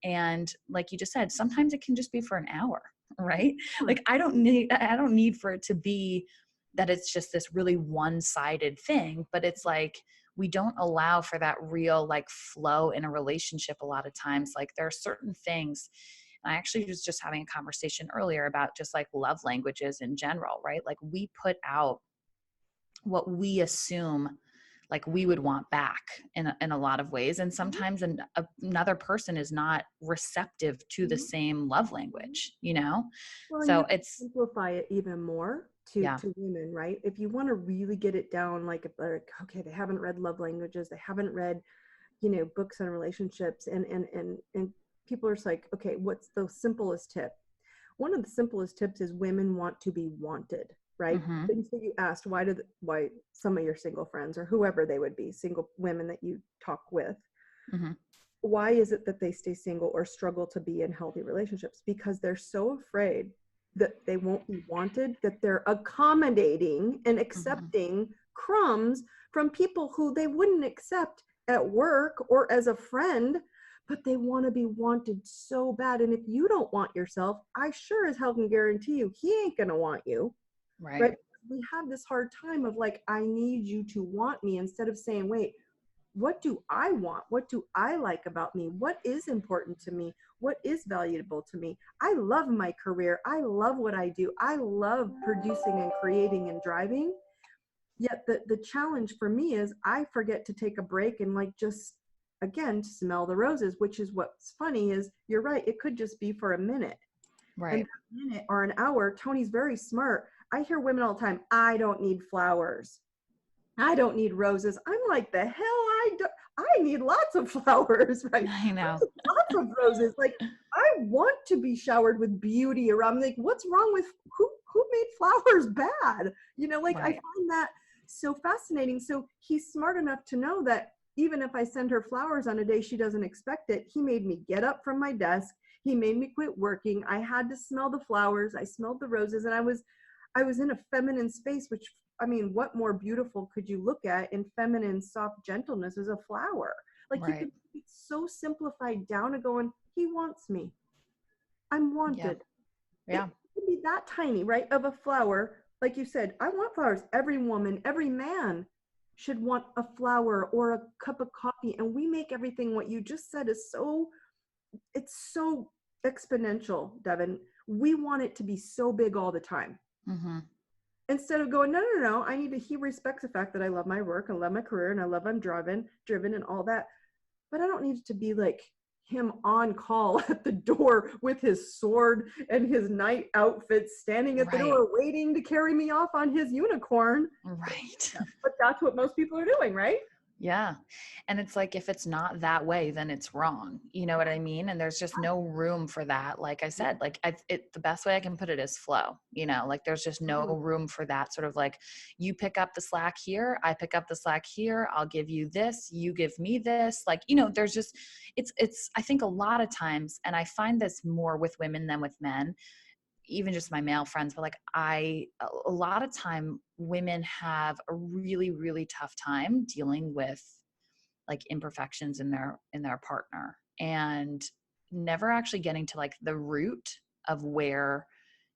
And like you just said, sometimes it can just be for an hour, right? Like I don't need for it to be that it's just this really one-sided thing, but it's like we don't allow for that real like flow in a relationship a lot of times. Like there are certain things, and I actually was just having a conversation earlier about just like love languages in general, right? Like we put out what we assume like we would want back in a lot of ways. And sometimes another person is not receptive to the same love language, Well, and So you can it's, simplify it even more yeah. to women, right? If you want to really get it down, like if they're like, okay, they haven't read love languages, they haven't read, books on relationships, and people are just like, okay, what's the simplest tip? One of the simplest tips is women want to be wanted, right? Mm-hmm. So you asked why some of your single friends or whoever they would be, single women that you talk with, Mm-hmm. why is it that they stay single or struggle to be in healthy relationships? Because they're so afraid that they won't be wanted, that they're accommodating and Mm-hmm. accepting crumbs from people who they wouldn't accept at work or as a friend, but they want to be wanted so bad. And if you don't want yourself, I sure as hell can guarantee you he ain't gonna want you, Right. right? We have this hard time of like, I need you to want me, instead of saying, wait, what do I want? What do I like about me? What is important to me? What is valuable to me? I love my career. I love what I do. I love producing and creating and driving. Yet the challenge for me is I forget to take a break and like just, again, smell the roses, which is what's funny is you're right. It could just be for a minute. And Right. that minute or an hour, Tony's very smart. I hear women all the time, I don't need flowers. I don't need roses. I'm like, the hell I need lots of flowers, right? I I know. need lots of roses. Like, I want to be showered with beauty around. Like, what's wrong with who made flowers bad? Like I Right. find that so fascinating. So he's smart enough to know that even if I send her flowers on a day she doesn't expect it, he made me get up from my desk. He made me quit working. I had to smell the flowers. I smelled the roses, and I was in a feminine space, which, I mean, what more beautiful could you look at in feminine, soft gentleness as a flower? Like you Right. could, it's so simplified down to going, he wants me. I'm Yeah. wanted. It Yeah. can be that tiny, right? Of a flower. Like you said, I want flowers. Every woman, every man should want a flower or a cup of coffee. And we make everything, what you just said is so, it's so exponential, Devyn. We want it to be so big all the time. Mm-hmm. Instead of going, no, he respects the fact that I love my work, I love my career, and I love I'm driven and all that. But I don't need it to be like him on call at the door with his sword and his night outfit, standing at the Right. door waiting to carry me off on his unicorn. Right. But that's what most people are doing, right? Yeah. And it's like, if it's not that way, then it's wrong. You know what I mean? And there's just no room for that. Like I said, like the best way I can put it is flow, like there's just no Totally. room for that sort of like, you pick up the slack here, I pick up the slack here, I'll give you this, you give me this. Like, there's just, I think a lot of times, and I find this more with women than with men, even just my male friends, but like a lot of time women have a really, really tough time dealing with like imperfections in their partner, and never actually getting to like the root of where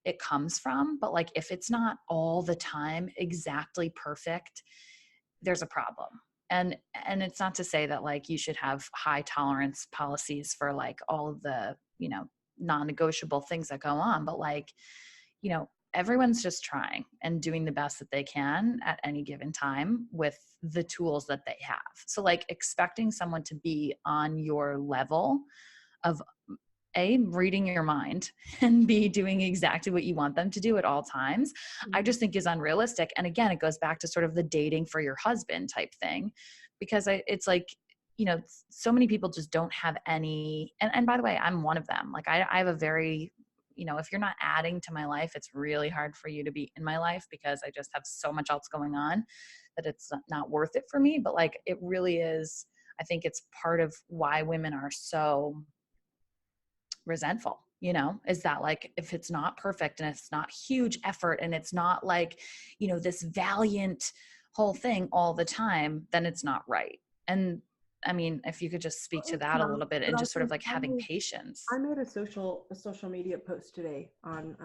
it comes from. But like, if it's not all the time exactly perfect, there's a problem. And it's not to say that like you should have high tolerance policies for like all of the non-negotiable things that go on, but like, everyone's just trying and doing the best that they can at any given time with the tools that they have. So like, expecting someone to be on your level of A, reading your mind, and B, doing exactly what you want them to do at all times, I Mhm. just think is unrealistic. And again, it goes back to sort of the dating for your husband type thing, because it's like, so many people just don't have any, and by the way, I'm one of them. Like I have a very, if you're not adding to my life, it's really hard for you to be in my life, because I just have so much else going on that it's not worth it for me. But like, it really is, I think it's part of why women are so resentful, is that like, if it's not perfect and it's not huge effort and it's not like, this valiant whole thing all the time, then it's not right. And I mean, if you could just speak Well, to it's that a not, little bit, but and I just sort of think like having patience. I made a social media post today on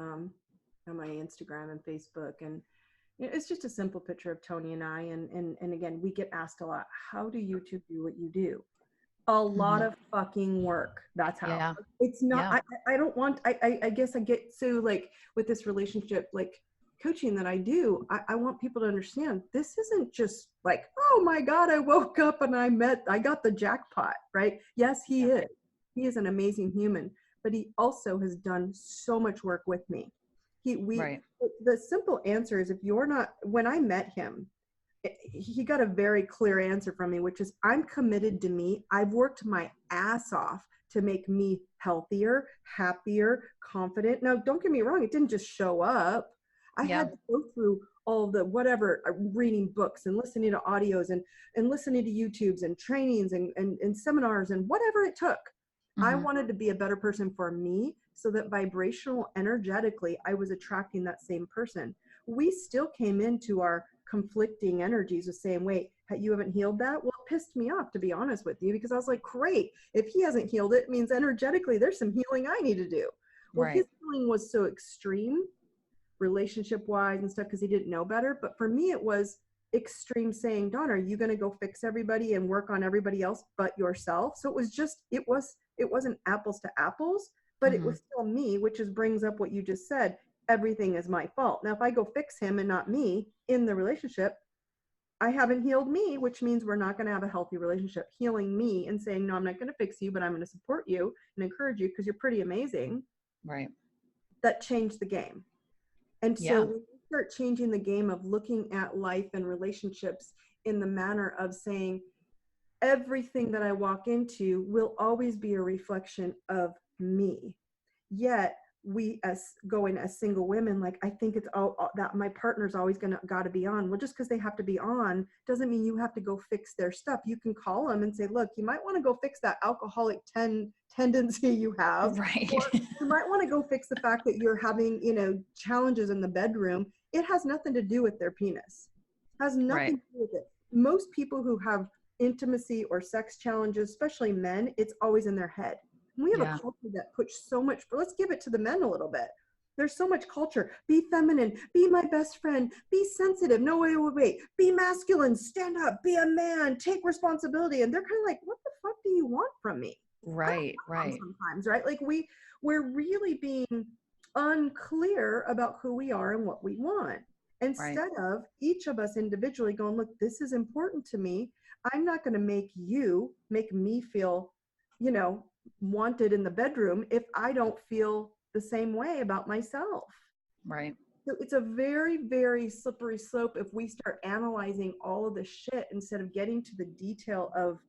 my Instagram and Facebook, and it's just a simple picture of Tony and I, and again, we get asked a lot, how do you two do what you do? A lot Hmm. of fucking work. That's how. Yeah. It's not. Yeah. I don't want. I guess I get so like with this relationship like coaching that I do. I want people to understand this isn't just like, oh my god, I woke up and I got the jackpot, right? Yes, he Yeah. is. He is an amazing human, but he also has done so much work with me. We Right. the simple answer is, if you're not, when I met him, he got a very clear answer from me, which is, I'm committed to me. I've worked my ass off to make me healthier, happier, confident. Now, don't get me wrong, it didn't just show up. I Yeah. had to go through all the whatever, reading books and listening to audios and listening to YouTubes and trainings and seminars and whatever it took. I Hmm. wanted to be a better person for me, so that vibrational, energetically, I was attracting that same person. We still came into our conflicting energies the same way. You haven't healed that? Well, it pissed me off, to be honest with you, because I was like, great. If he hasn't healed it, it means energetically there's some healing I need to do. Well, his Right. healing was so extreme, relationship wise and stuff, because he didn't know better. But for me, it was extreme saying, Dawn, are you going to go fix everybody and work on everybody else but yourself? So it was just, it wasn't apples to apples, but it Hmm. was still me, which is brings up what you just said. Everything is my fault. Now, if I go fix him and not me in the relationship, I haven't healed me, which means we're not going to have a healthy relationship. Healing me and saying, no, I'm not going to fix you, but I'm going to support you and encourage you because you're pretty amazing. Right. That changed the game. And so Yeah. when you start changing the game of looking at life and relationships in the manner of saying, everything that I walk into will always be a reflection of me. Yet we, as going as single women, like, I think it's all that my partner's always gonna gotta be on. Well, just because they have to be on doesn't mean you have to go fix their stuff. You can call them and say, look, you might want to go fix that alcoholic tendency you have, Right. or you might want to go fix the fact that you're having, challenges in the bedroom. It has nothing to do with their penis. It has Right. nothing to do with it. Most people who have intimacy or sex challenges, especially men, it's always in their head. And we have a Yeah. culture that puts so much, but let's give it to the men a little bit. There's so much culture. Be feminine, be my best friend, be sensitive. No, wait. Be masculine, stand up, be a man, take responsibility. And they're kind of like, what the fuck do you want from me? I don't Right. know Right. sometimes, right? Like we're really being unclear about who we are and what we want. Right. Instead of each of us individually going, look, this is important to me. I'm not going to make you make me feel, you know, wanted in the bedroom if I don't feel the same way about myself. Right. So it's a very, very slippery slope if we start analyzing all of the shit instead of getting to the detail of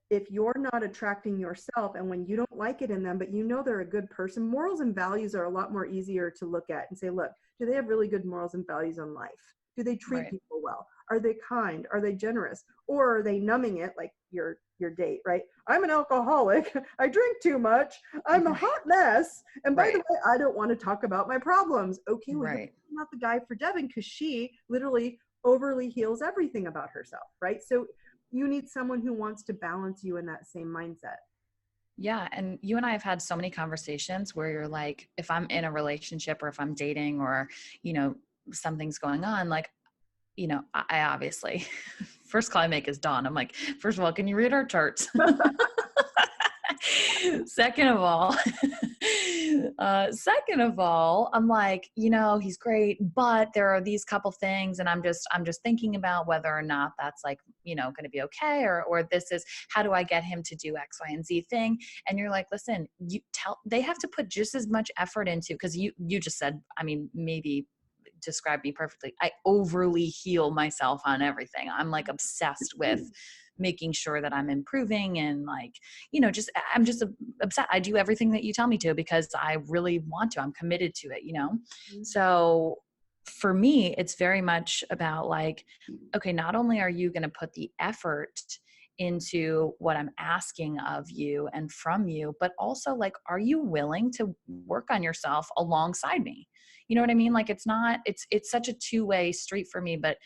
if you're not attracting yourself and when you don't like it in them, but you know they're a good person, morals and values are a lot more easier to look at and say, look, do they have really good morals and values in life? Do they treat Right. people well? Are they kind? Are they generous? Or are they numbing it like your date, right? I'm an alcoholic. I drink too much. I'm a hot mess. And by the Right. way, I don't want to talk about my problems. Okay, well, you're Right. not the guy for Devyn because she literally overly heals everything about herself, right? So you need someone who wants to balance you in that same mindset. Yeah. And you and I have had so many conversations where you're like, if I'm in a relationship or if I'm dating or, you know, something's going on, like, you know, I obviously, first call I make is Dawn. I'm like, first of all, can you read our charts? Second of all, I'm like, you know, he's great, but there are these couple things, and I'm just thinking about whether or not that's like, you know, going to be okay, or this is, how do I get him to do X, Y, and Z thing? And you're like, listen, they have to put just as much effort into, because you just said, I mean, maybe describe me perfectly. I overly heal myself on everything. I'm like obsessed with making sure that I'm improving and like, you know, I'm just obsessed. I do everything that you tell me to because I really want to. I'm committed to it, you know? So for me, it's very much about like, okay, not only are you going to put the effort into what I'm asking of you and from you, but also like, are you willing to work on yourself alongside me? You know what I mean? Like it's such a two-way street for me, but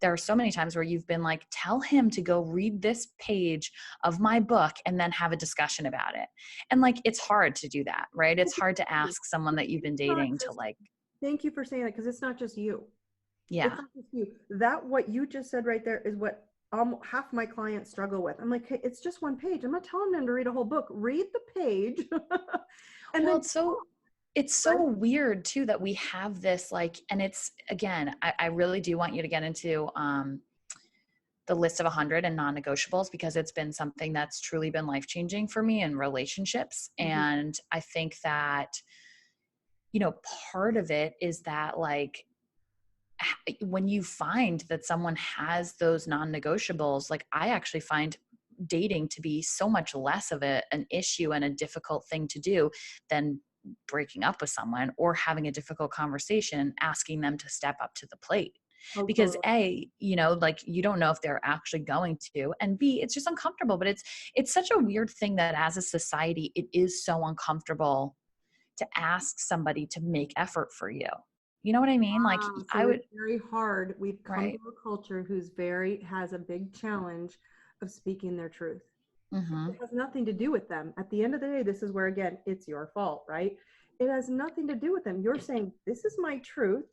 there are so many times where you've been like, tell him to go read this page of my book and then have a discussion about it. And like, it's hard to do that, right? It's hard to ask someone that you've been It's not dating to just, like, thank you for saying that because it's not just you. It's yeah. not just you. That what you just said right there is what half my clients struggle with. I'm like, hey, it's just one page. I'm not telling them to read a whole book. Read the page. And Well, then it's so weird too that we have this like, and it's again, I really do want you to get into the list of 100 and non-negotiables, because it's been something that's truly been life-changing for me in relationships. And I think that, you know, part of it is that like, when you find that someone has those non-negotiables, like I actually find dating to be so much less of an issue and a difficult thing to do than breaking up with someone or having a difficult conversation, asking them to step up to the plate. Because A, you know, like you don't know if they're actually going to, and B, it's just uncomfortable. But it's such a weird thing that as a society, it is so uncomfortable to ask somebody to make effort for you. You know what I mean? Like I so would, it's very hard. We've come to right. a culture who's has a big challenge of speaking their truth. Mm-hmm. It has nothing to do with them. At the end of the day, this is where, again, it's your fault, right? It has nothing to do with them. You're saying, this is my truth.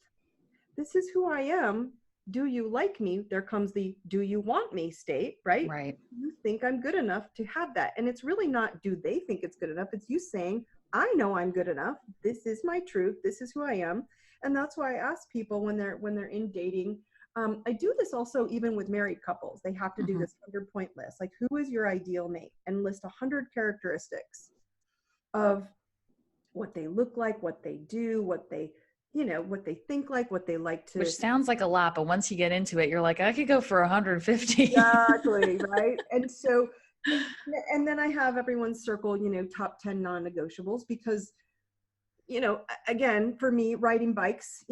This is who I am. Do you like me? There comes the do you want me state, right? Right. You think I'm good enough to have that. And it's really not do they think it's good enough. It's you saying, I know I'm good enough. This is my truth. This is who I am. And that's why I ask people when they're in dating. I do this also even with married couples. They have to do Mm-hmm. this 100-point list. Like, who is your ideal mate? And list 100 characteristics of what they look like, what they do, what they, what they think like, what they like Which to. sounds like a lot, but once you get into it, you're like, I could go for 150. Exactly, right? And so, and then I have everyone circle, top 10 non-negotiables because, again, for me, riding bikes,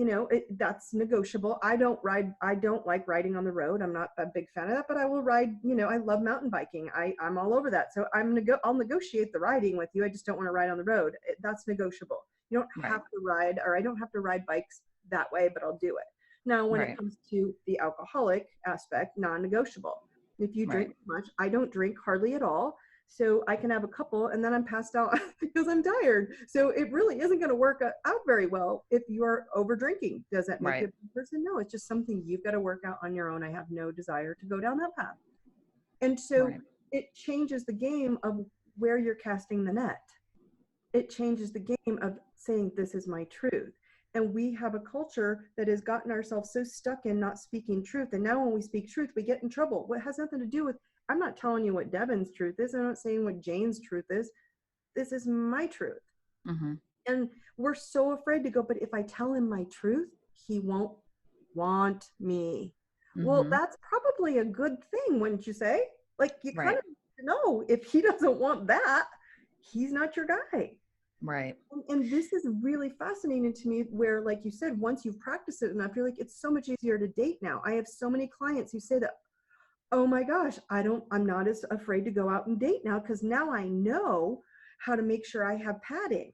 that's negotiable. I don't like riding on the road. I'm not a big fan of that, but I will ride, I love mountain biking. I'm all over that. So I'll negotiate the riding with you. I just don't want to ride on the road. That's negotiable. You don't Right. have to ride, or I don't have to ride bikes that way, but I'll do it. Now, when it Right. comes to the alcoholic aspect, non-negotiable. If you drink Right. too much, I don't drink hardly at all. So I can have a couple and then I'm passed out because I'm tired. So it really isn't going to work out very well if you're over drinking. Does that make Right. you a bad person? No, it's just something you've got to work out on your own. I have no desire to go down that path. And so Right. it changes the game of where you're casting the net. It changes the game of saying, this is my truth. And we have a culture that has gotten ourselves so stuck in not speaking truth. And now when we speak truth, we get in trouble. What has nothing to do with, I'm not telling you what Devyn's truth is. I'm not saying what Jane's truth is. This is my truth. Mm-hmm. And we're so afraid to go, but if I tell him my truth, he won't want me. Well, Mm-hmm. that's probably a good thing, wouldn't you say? Like, you kind Right. of know if he doesn't want that, he's not your guy. Right. And this is really fascinating to me, where, like you said, once you've practiced it enough, you're like, it's so much easier to date now. I have so many clients who say that, oh my gosh, I'm not as afraid to go out and date now, because now I know how to make sure I have padding,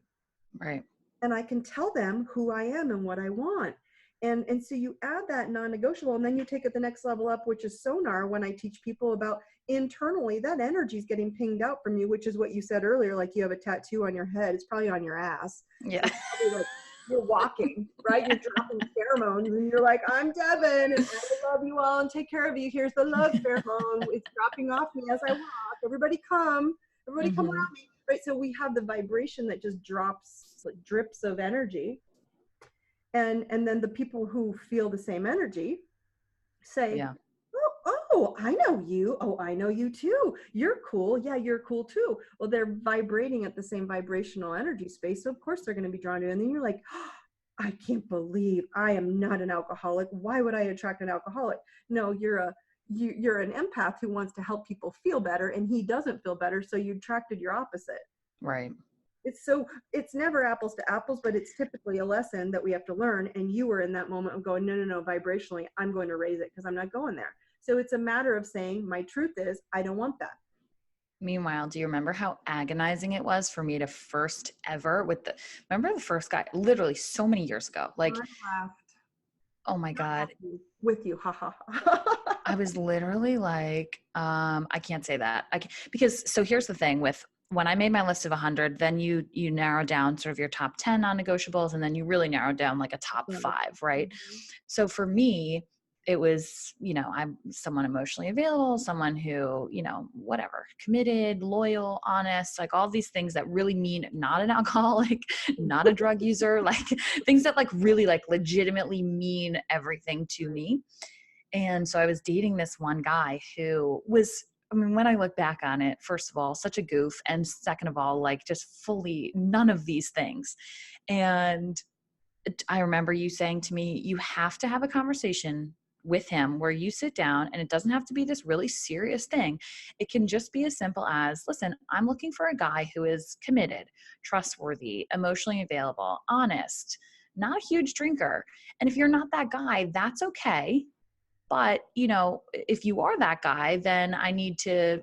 Right. and I can tell them who I am and what I want. And so you add that non-negotiable, and then you take it the next level up, which is sonar. When I teach people about internally, that energy is getting pinged out from you, which is what you said earlier. Like, you have a tattoo on your head, it's probably on your ass. Yeah. So it's probably like you're walking, right? Yeah. You're dropping pheromones, and you're like, I'm Devyn, and I will love you all and take care of you. Here's the love pheromone. It's dropping off me as I walk. Everybody come Mm-hmm. around me. Right. So we have the vibration that just drops, like drips of energy. And then the people who feel the same energy say, Yeah. oh, I know you. Oh, I know you too. You're cool. Yeah, you're cool too. Well, they're vibrating at the same vibrational energy space. So of course they're going to be drawn to it. And then you're like, oh, I can't believe I am not an alcoholic. Why would I attract an alcoholic? No, you're an empath who wants to help people feel better, and he doesn't feel better. So you attracted your opposite. Right. It's never apples to apples, but it's typically a lesson that we have to learn. And you were in that moment of going, no, vibrationally, I'm going to raise it because I'm not going there. So it's a matter of saying, my truth is, I don't want that. Meanwhile, do you remember how agonizing it was for me to first ever remember the first guy, literally so many years ago, I like, laughed, oh my not God. at you, with you, ha ha ha. I was literally like, I can't say that. Because so here's the thing with when I made my list of 100, then you narrow down sort of your top 10 non-negotiables, and then you really narrow down like a top Yeah. 5, right? Mhm. So for me, it was, I'm someone emotionally available, someone who, whatever, committed, loyal, honest, like all these things that really mean not an alcoholic, not a drug user, like things that like really like legitimately mean everything to Right. me. And so I was dating this one guy who was, I mean, when I look back on it, first of all, such a goof. And second of all, like just fully none of these things. And I remember you saying to me, you have to have a conversation with him where you sit down, and it doesn't have to be this really serious thing. It can just be as simple as, listen, I'm looking for a guy who is committed, trustworthy, emotionally available, honest, not a huge drinker. And if you're not that guy, that's okay. But, if you are that guy, then I need to,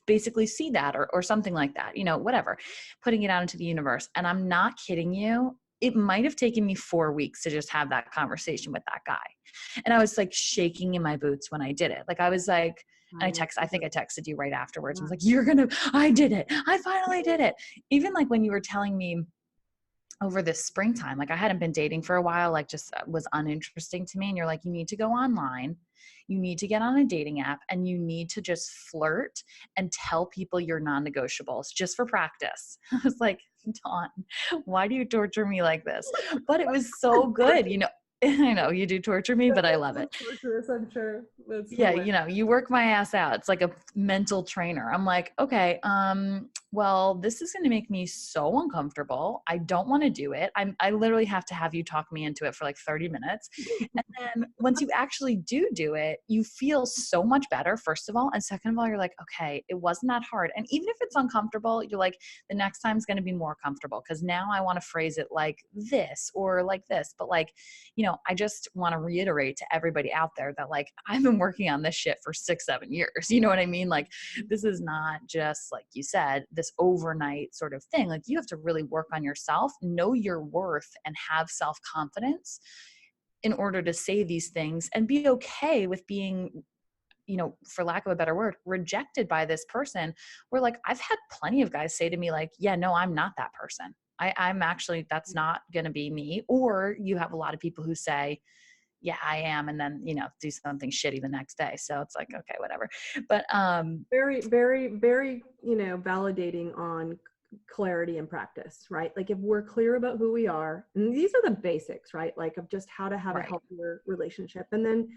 basically see that, or something like that, whatever, putting it out into the universe. And I'm not kidding you. It might have taken me 4 weeks to just have that conversation with that guy. And I was like shaking in my boots when I did it. Like I was like, and I think I texted you right afterwards. I was like, I did it. I finally did it. Even like when you were telling me over this springtime, like I hadn't been dating for a while, like just was uninteresting to me. And you're like, you need to go online, you need to get on a dating app, and you need to just flirt and tell people your non-negotiables just for practice. I was like, Dawn, why do you torture me like this? But it was so good. I know you do torture me, but I love it. That's torturous, I'm sure. That's Yeah, hilarious. you work my ass out. It's like a mental trainer. I'm like, okay, well, this is going to make me so uncomfortable. I don't want to do it. I literally have to have you talk me into it for like 30 minutes. And then once you actually do it, you feel so much better, first of all. And second of all, you're like, okay, it wasn't that hard. And even if it's uncomfortable, you're like, the next time's going to be more comfortable because now I want to phrase it like this or like this. But like, I just want to reiterate to everybody out there that like I've been working on this shit for 6-7 years. You know what I mean? Like this is not just, like you said, this overnight sort of thing. Like you have to really work on yourself, know your worth, and have self-confidence in order to say these things and be okay with being, for lack of a better word, rejected by this person. Where like I've had plenty of guys say to me like, yeah, no, I'm not that person. I'm actually, that's not going to be me. Or you have a lot of people who say, yeah, I am. And then, do something shitty the next day. So it's like, okay, whatever. But, Very, very, very, validating on clarity and practice, right? Like if we're clear about who we are, and these are the basics, right? Like of just how to have a right. healthier relationship. And then,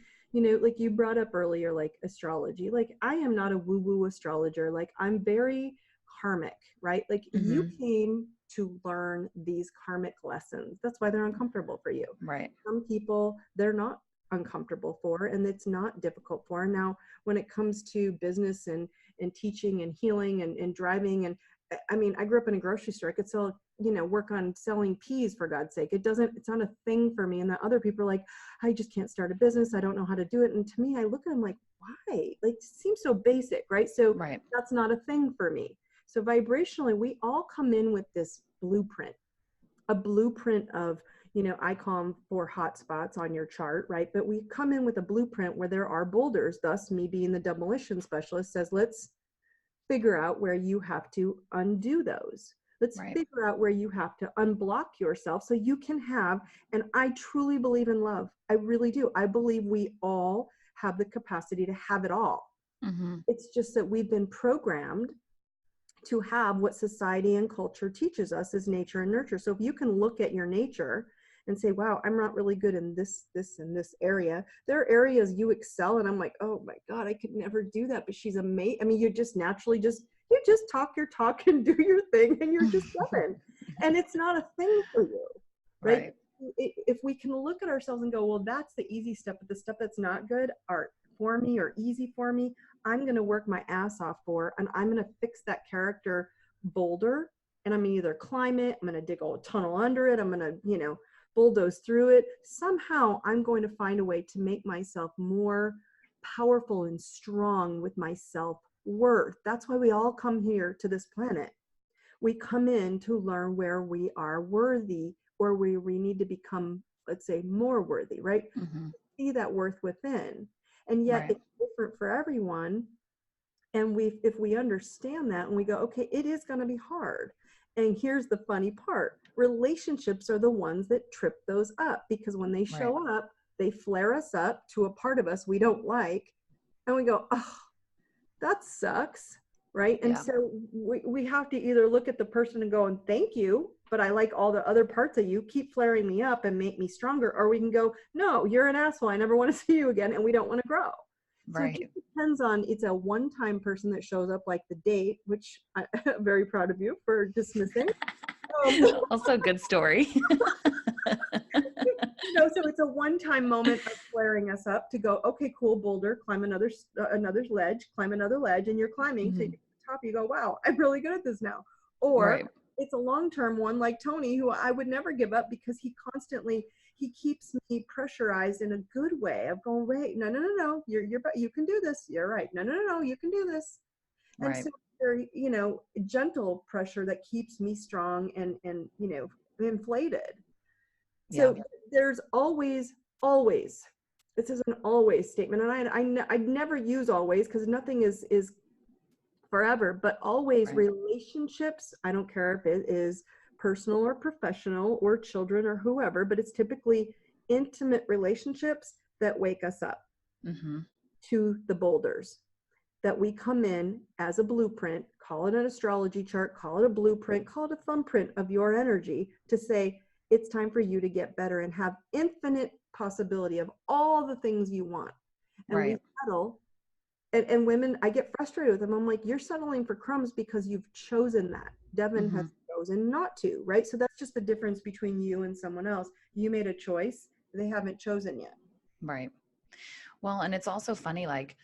like you brought up earlier, like astrology, like I am not a woo-woo astrologer. Like I'm very karmic, right? Like you Mm-hmm. came to learn these karmic lessons. That's why they're uncomfortable for you. Right. Some people, they're not uncomfortable for, and it's not difficult for. Now, when it comes to business and teaching and healing and driving, and I mean, I grew up in a grocery store. I could sell, work on selling peas, for God's sake. It's not a thing for me. And the other people are like, I just can't start a business. I don't know how to do it. And to me, I look at them like, why? Like, it seems so basic, right? So Right. that's not a thing for me. So vibrationally, we all come in with this blueprint, a blueprint of, I call them 4 hot spots on your chart, right? But we come in with a blueprint where there are boulders. Thus, me being the demolition specialist says, let's figure out where you have to undo those. Let's Right. figure out where you have to unblock yourself so you can have, and I truly believe in love. I really do. I believe we all have the capacity to have it all. Mm-hmm. It's just that we've been programmed to have what society and culture teaches us as nature and nurture. So if you can look at your nature and say, wow, I'm not really good in this, and this area. There are areas you excel. And I'm like, oh my God, I could never do that. But she's amazing. I mean, you just naturally you just talk your talk and do your thing and you're just done. And it's not a thing for you, right? Right. If we can look at ourselves and go, well, that's the easy step, but the stuff that's not good are for me or easy for me, I'm going to work my ass off for, and I'm going to fix that character boulder, and I'm going to either climb it, I'm going to dig a tunnel under it, I'm going to, bulldoze through it. Somehow I'm going to find a way to make myself more powerful and strong with my self-worth. That's why we all come here to this planet. We come in to learn where we are worthy, or where we need to become, let's say, more worthy, right? Mm-hmm. See that worth within. And yet Right. it's different for everyone. And if we understand that and we go, okay, it is going to be hard. And here's the funny part. Relationships are the ones that trip those up, because when they Right. show up, they flare us up to a part of us we don't like. And we go, oh, that sucks. Right. And Yeah. so we have to either look at the person and go, and thank you, but I like all the other parts of you, keep flaring me up and make me stronger. Or we can go, no, you're an asshole, I never want to see you again, and we don't want to grow. So it Right. just depends on, it's a one-time person that shows up, like the date, which I'm very proud of you for dismissing. Also a good story. So it's a one-time moment of flaring us up to go, okay, cool, boulder, climb another ledge, climb another ledge, and you're climbing. So you Mm-hmm. get to the top, you go, wow, I'm really good at this now. Or Right. it's a long-term one like Tony, who I would never give up, because he keeps me pressurized in a good way of going, wait, no, you can do this. You're right. No, you can do this. And Right. so very, gentle pressure that keeps me strong and inflated. Yeah. So there's always, this is an always statement. And I never use always, because nothing is forever, but always Right. relationships. I don't care if it is personal or professional or children or whoever, but it's typically intimate relationships that wake us up Mm-hmm. to the boulders that we come in as a blueprint. Call it an astrology chart, call it a blueprint, call it a thumbprint of your energy, to say it's time for you to get better and have infinite possibility of all the things you want. And we Right. settle. And women, I get frustrated with them. I'm like, you're settling for crumbs because you've chosen that. Devyn Mm-hmm. has chosen not to, right? So that's just the difference between you and someone else. You made a choice. They haven't chosen yet. Right. Well, and it's also funny, like,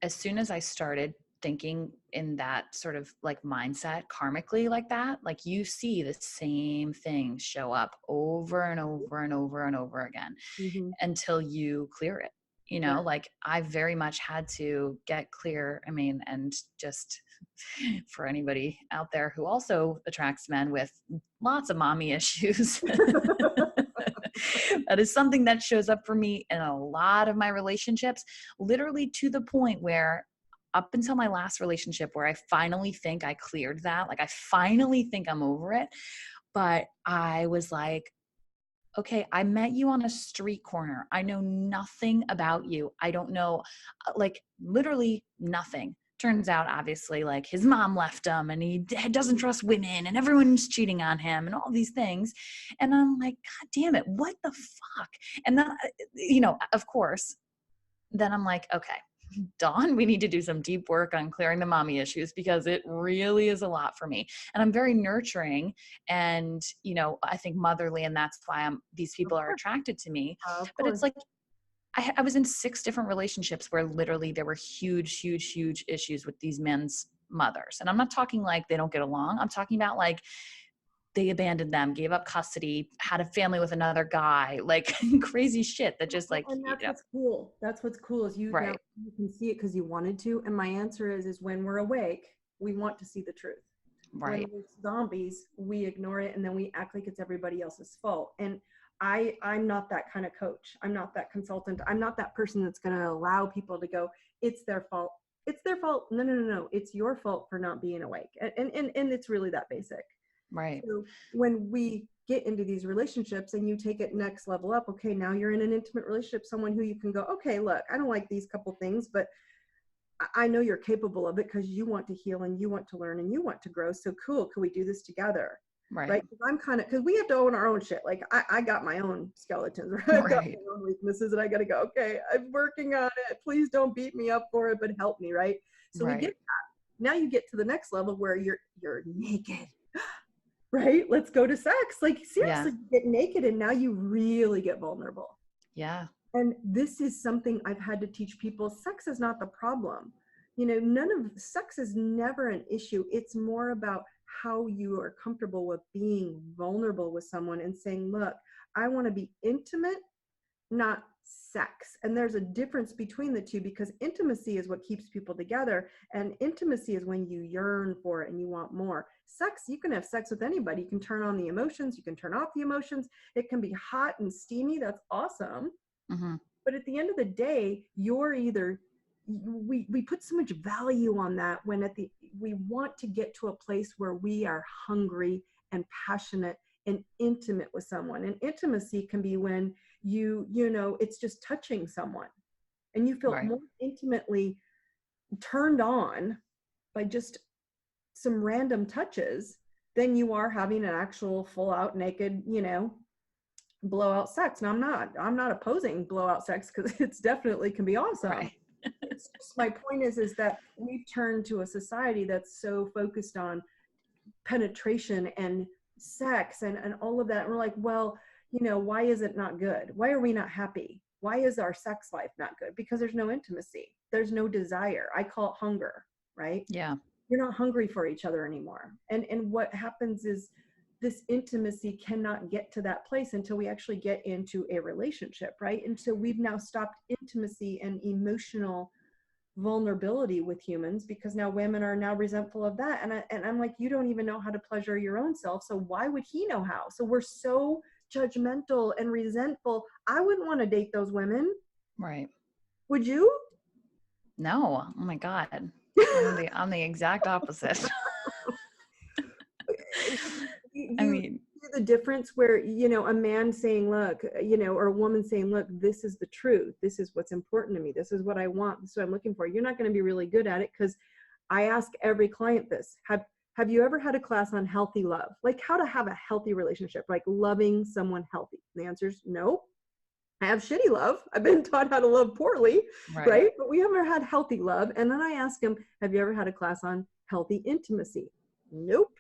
as soon as I started thinking in that sort of like mindset karmically like that, like you see the same thing show up over and over and over and over again Mm-hmm. until you clear it. Right. Like I very much had to get clear. I mean, and just for anybody out there who also attracts men with lots of mommy issues, that is something that shows up for me in a lot of my relationships, literally to the point where up until my last relationship, where I finally think I cleared that, like I finally think I'm over it. But I was like, okay, I met you on a street corner. I know nothing about you. I don't know, like literally nothing. Turns out, obviously, like his mom left him and he doesn't trust women and everyone's cheating on him and all these things. And I'm like, God damn it, what the fuck? And then, of course, then I'm like, okay, Dawn, we need to do some deep work on clearing the mommy issues because it really is a lot for me. And I'm very nurturing and, I think motherly, and that's why these Of people are course. attracted to me. Of But it's course. like, I was in 6 different relationships where literally there were huge, huge, huge issues with these men's mothers. And I'm not talking like they don't get along. I'm talking about like they abandoned them, gave up custody, had a family with another guy, like crazy shit that just like, And that's what's cool. That's what's cool is you now right, you can see it because you wanted to. And my answer is when we're awake, we want to see the truth. When right, we're zombies, we ignore it and then we act like it's everybody else's fault. And I'm not that kind of coach. I'm not that consultant. I'm not that person that's going to allow people to go, it's their fault. It's their fault. No, no, no, no. It's your fault for not being awake. And it's really that basic. right, So when we get into these relationships and you take it next level up, okay, now you're in an intimate relationship, someone who you can go, okay, look, I don't like these couple things, but I know you're capable of it because you want to heal and you want to learn and you want to grow. So cool. Can we do this together? right, Right. Because I'm kind of, because we have to own our own shit. Like I got my own skeletons, right? I've got right, my own weaknesses and I got to go, okay, I'm working on it. Please don't beat me up for it, but help me. Right. So we get right. that. Now you get to the next level where you're naked. Right. Let's go to sex. Like Yeah, seriously, you get naked and now you really get vulnerable. yeah, And this is something I've had to teach people. Sex is not the problem. None of sex is never an issue. It's more about how you are comfortable with being vulnerable with someone and saying, look, I want to be intimate, not sex. And there's a difference between the two because intimacy is what keeps people together. And intimacy is when you yearn for it and you want more. Sex, you can have sex with anybody. You can turn on the emotions, you can turn off the emotions. It can be hot and steamy. That's awesome. hmm, But at the end of the day, you're either we put so much value on that when we want to get to a place where we are hungry and passionate and intimate with someone. And intimacy can be when it's just touching someone and you feel right, more intimately turned on by just some random touches than you are having an actual full out naked, blowout sex. And I'm not opposing blowout sex because it's definitely can be awesome. right. It's just my point is that we've turned to a society that's so focused on penetration and sex and all of that. And we're like, well, why is it not good? Why are we not happy? Why is our sex life not good? Because there's no intimacy. There's no desire. I call it hunger, right? Yeah, You're not hungry for each other anymore. And what happens is this intimacy cannot get to that place until we actually get into a relationship, right? And so we've now stopped intimacy and emotional vulnerability with humans because now women are now resentful of that. And I'm like, you don't even know how to pleasure your own self. So why would he know how? So we're so judgmental and resentful. I wouldn't want to date those women. right. Would you? No, oh my God. I'm the exact opposite. I You mean, see the difference where a man saying look or a woman saying look, this is the truth, this is what's important to me, this is what I want, this is what I'm looking for. You're not going to be really good at it because I ask every client this. Have you ever had a class on healthy love, like how to have a healthy relationship, like loving someone healthy? The answer is no. I have shitty love. I've been taught how to love poorly, right, right? But we haven't had healthy love. And then I ask them, have you ever had a class on healthy intimacy? Nope.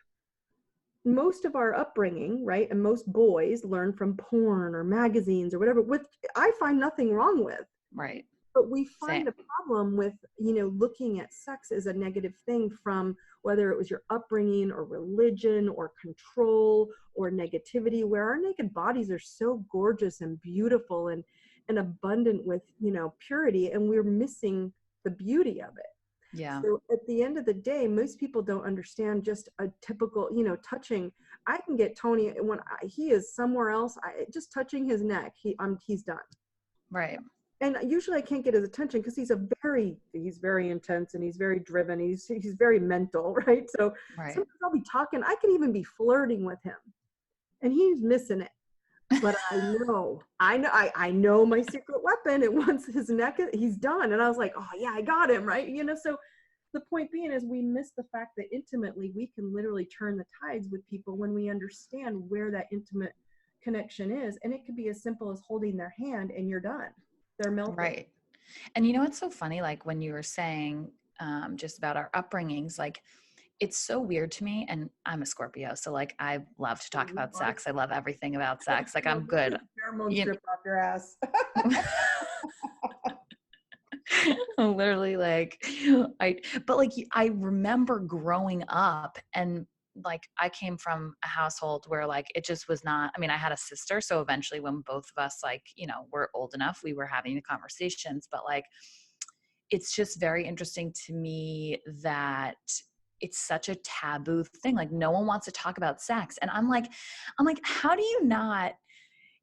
Most of our upbringing, right, and most boys learn from porn or magazines or whatever, which I find nothing wrong with. right. But we find Same. a problem with, looking at sex as a negative thing from whether it was your upbringing or religion or control or negativity, where our naked bodies are so gorgeous and beautiful and abundant with, purity, and we're missing the beauty of it. Yeah, So at the end of the day, most people don't understand just a typical, touching. I can get Tony when he is somewhere else. Just touching his neck, he's done. right, And usually I can't get his attention because he's very intense and he's very driven. He's very mental, right? So right. sometimes I'll be talking. I could even be flirting with him, and he's missing it. But I know my secret weapon. And once his neck, he's done. And I was like, oh yeah, I got him, right? So the point being is we miss the fact that intimately we can literally turn the tides with people when we understand where that intimate connection is. And it could be as simple as holding their hand and you're done. They're melting. Right. And you know what's so funny? Like when you were saying just about our upbringings, like it's so weird to me. And I'm a Scorpio, so like I love to talk about sex. I love everything about sex. Like Well, I'm good. pheromones You drip off your ass. literally like but like I remember growing up and like I came from a household where like it just was not, I mean, I had a sister, so eventually when both of us like, you know, were old enough, we were having the conversations, but like it's just very interesting to me that it's such a taboo thing. Like no one wants to talk about sex. And I'm like, how do you not,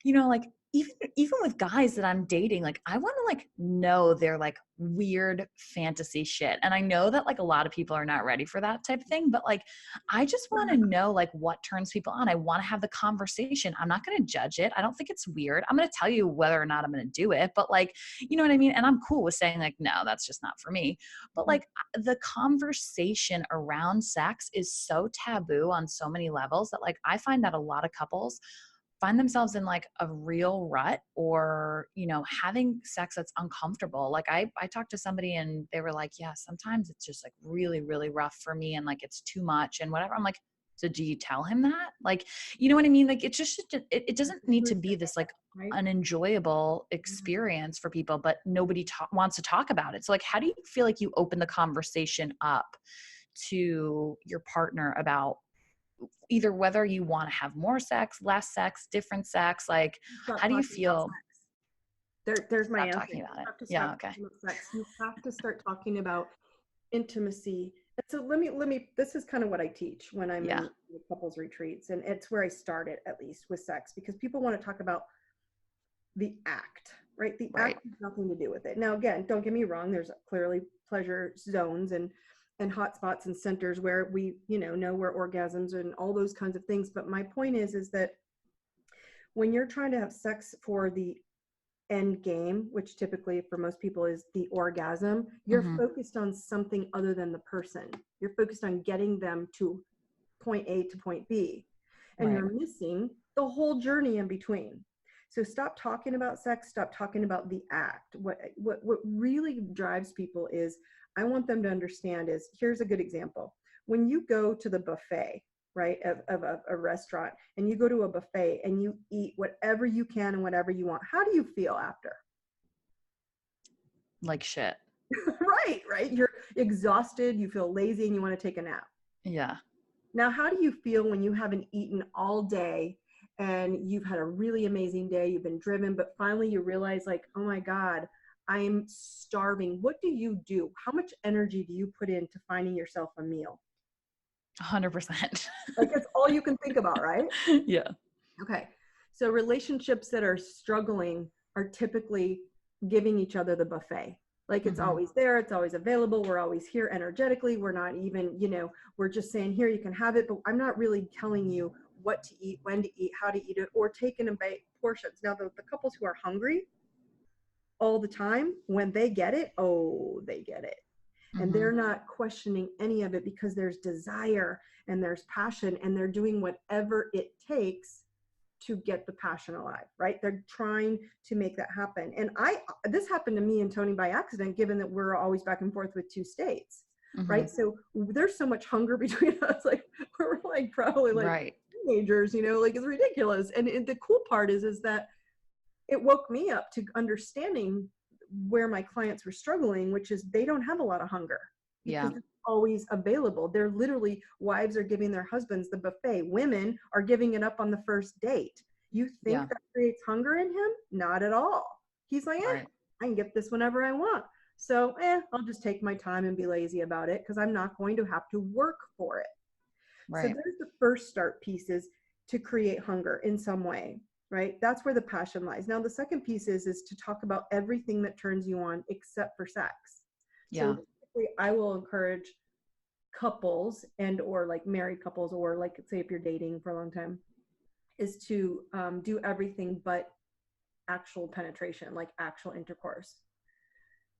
you know, like even with guys that I'm dating, like I want to like know their like weird fantasy shit. And I know that like a lot of people are not ready for that type of thing, but like I just want to know like what turns people on. I want to have the conversation. I'm not going to judge it. I don't think it's weird. I'm going to tell you whether or not I'm going to do it, but like, you know what I mean? And I'm cool with saying like, no, that's just not for me. But like the conversation around sex is so taboo on so many levels that like I find that a lot of couples find themselves in like a real rut or, you know, having sex that's uncomfortable. Like I talked to somebody and they were like, yeah, sometimes it's just like really, really rough for me and like it's too much and whatever. I'm like, so do you tell him that? Like, you know what I mean? Like it's just, it doesn't need to be this like Right? unenjoyable experience for people, but nobody wants to talk about it. So like, how do you feel like you open the conversation up to your partner about either whether you want to have more sex, less sex, different sex, like Stop how do you talking about feel? sex. There's my Stop answer. talking You about it. have to Yeah, stop okay. talking about sex. You have to start talking about intimacy. And so let me this is kind of what I teach when I'm Yeah, in couples retreats, and it's where I started at least with sex, because people want to talk about the act, right? The right. act has nothing to do with it. Now, again, don't get me wrong, there's clearly pleasure zones and hot spots and centers where we, know where orgasms and all those kinds of things. But my point is that when you're trying to have sex for the end game, which typically for most people is the orgasm, you're Mm-hmm. focused on something other than the person. You're focused on getting them to point A to point B, and Right. you're missing the whole journey in between. So stop talking about sex, stop talking about the act. What really drives people is, I want them to understand is, here's a good example. When you go to the buffet, right, of a restaurant, and you go to a buffet and you eat whatever you can and whatever you want, how do you feel after? Like shit. Right. You're exhausted, you feel lazy, and you want to take a nap. Yeah. Now, how do you feel when you haven't eaten all day and you've had a really amazing day, you've been driven, but finally you realize, like, oh my God, I'm starving. What do you do? How much energy do you put into finding yourself a meal? 100%. Like, it's all you can think about, right? Yeah. Okay. So relationships that are struggling are typically giving each other the buffet. Like, it's Mm-hmm. always there, it's always available. We're always here energetically. We're not even, we're just saying, here, you can have it, but I'm not really telling you what to eat, when to eat, how to eat it, or taking in portions. Now, the couples who are hungry all the time, when they get it, oh, they get it. And Mm-hmm. they're not questioning any of it, because there's desire and there's passion, and they're doing whatever it takes to get the passion alive, right? They're trying to make that happen. And this happened to me and Tony by accident, given that we're always back and forth with two states, Mm-hmm. right? So there's so much hunger between us. Like, we're like probably like Right. teenagers, like, it's ridiculous. And the cool part is that it woke me up to understanding where my clients were struggling, which is they don't have a lot of hunger, because Yeah. it's always available. They're literally, wives are giving their husbands the buffet. Women are giving it up on the first date. You think Yeah. that creates hunger in him? Not at all. He's like, Right. I can get this whenever I want. So, I'll just take my time and be lazy about it, because I'm not going to have to work for it. So Right. there's the first start pieces to create hunger in some way, right? That's where the passion lies. Now, the second piece is to talk about everything that turns you on except for sex. So Yeah. I will encourage couples and or like married couples, or like, say, if you're dating for a long time, is to do everything but actual penetration, like actual intercourse.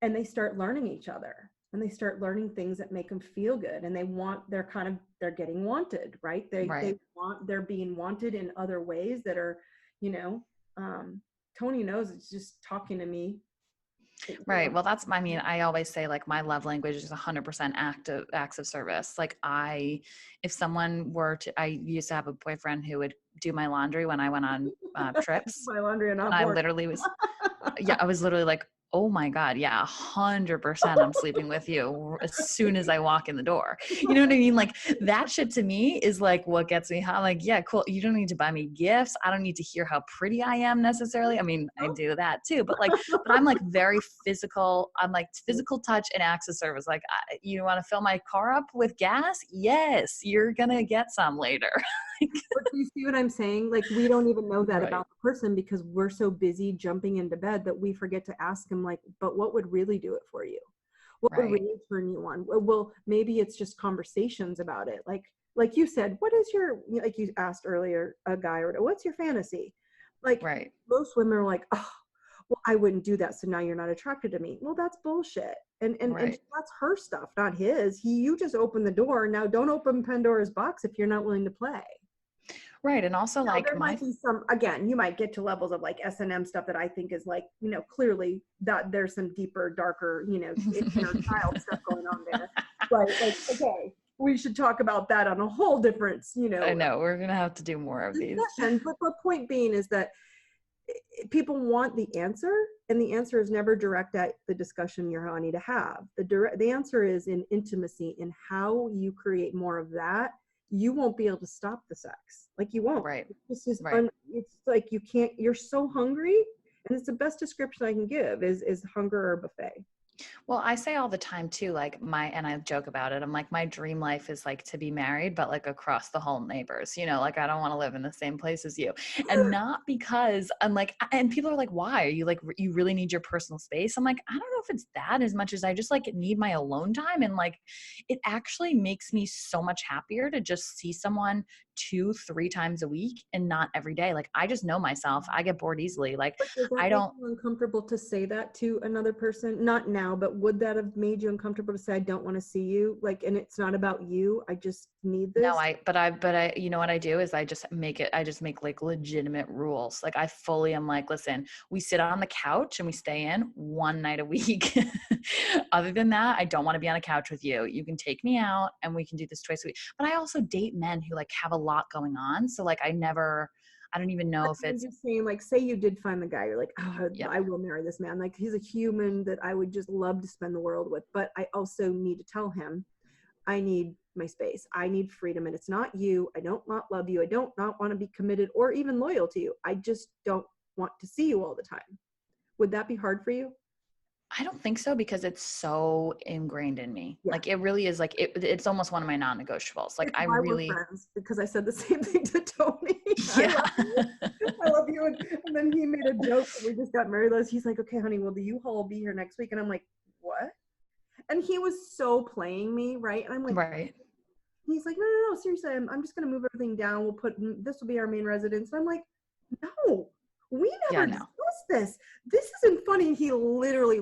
And they start learning each other, and they start learning things that make them feel good, and they're getting wanted, right? Right. They're being wanted in other ways that are, you know um Tony knows, it's just talking to me. Right. Well, I mean, I always say like my love language is 100% acts of service. Like if someone were to, I used to have a boyfriend who would do my laundry when I went on trips, My laundry and and not I porn. literally was, yeah, I was literally like, oh my God, yeah, 100% I'm sleeping with you as soon as I walk in the door. You know what I mean? Like that shit to me is like what gets me hot. Like, yeah, cool. You don't need to buy me gifts. I don't need to hear how pretty I am necessarily. I mean, I do that too, but I'm like very physical. I'm like physical touch and acts of service. Like, you want to fill my car up with gas? Yes, you're going to get some later. But do you see what I'm saying? Like, we don't even know that Right. about the person because we're so busy jumping into bed that we forget to ask them, like, but what would really do it for you? What would Right. really turn you on? Well, maybe it's just conversations about it. Like you said, what is your, like you asked earlier, a guy, or what's your fantasy? Like, Right. most women are like, oh, well, I wouldn't do that, so now you're not attracted to me. Well, that's bullshit. And Right. that's her stuff, not his. You just opened the door. Now don't open Pandora's box if you're not willing to play. Right. And also Now, like there might be some, again, you might get to levels of like S&M stuff that I think is like, clearly that there's some deeper, darker, inner child stuff going on there. Right. Like, okay, we should talk about that on a whole different, I know we're going to have to do more of these. discussion. But the point being is that people want the answer, and the answer is never direct at the discussion you're wanting to have. The answer is in intimacy, in how you create more of that. You won't be able to stop the sex. Like, you won't. Right. This is Right. it's like you can't. You're so hungry, and it's the best description I can give is hunger or buffet. Well, I say all the time too, like and I joke about it. I'm like, my dream life is like to be married, but like across the whole neighbors, like I don't want to live in the same place as you. And not because I'm like, and people are like, why are you like, you really need your personal space? I'm like, I don't know if it's that as much as I just like need my alone time. And like, it actually makes me so much happier to just see someone 2-3 times a week and not every day. Like, I just know myself. I get bored easily. Like, But does that I make don't, you uncomfortable to say that to another person? Not now, but would that have made you uncomfortable to say, I don't want to see you? Like, and it's not about you. I just need No, this. you know what I do is I just make like legitimate rules. Like I fully am like, listen, we sit on the couch and we stay in one night a week. Other than that, I don't want to be on a couch with you. You can take me out and we can do this twice a week. But I also date men who like have a lot going on. So like I don't even know if I'm it's, just saying, like, say you did find the guy, you're like, oh, yeah, I will marry this man. Like, he's a human that I would just love to spend the world with. But I also need to tell him, I need my space. I need freedom. And it's not you. I don't not love you. I don't not want to be committed or even loyal to you. I just don't want to see you all the time. Would that be hard for you? I don't think so because it's so ingrained in me. Yeah. Like it really is like it's almost one of my non-negotiables. Like It's I why we're really, friends, because I said the same thing to Tony. I yeah. love you. I love you. And then he made a joke when we just got married. He's like, okay, honey, will the U-Haul be here next week? And I'm like, what? And he was so playing me, right? And I'm like, Right. he's like, no, seriously, I'm just going to move everything down. This will be our main residence. And I'm like, no, we Yeah, never no. discussed this. This isn't funny. He literally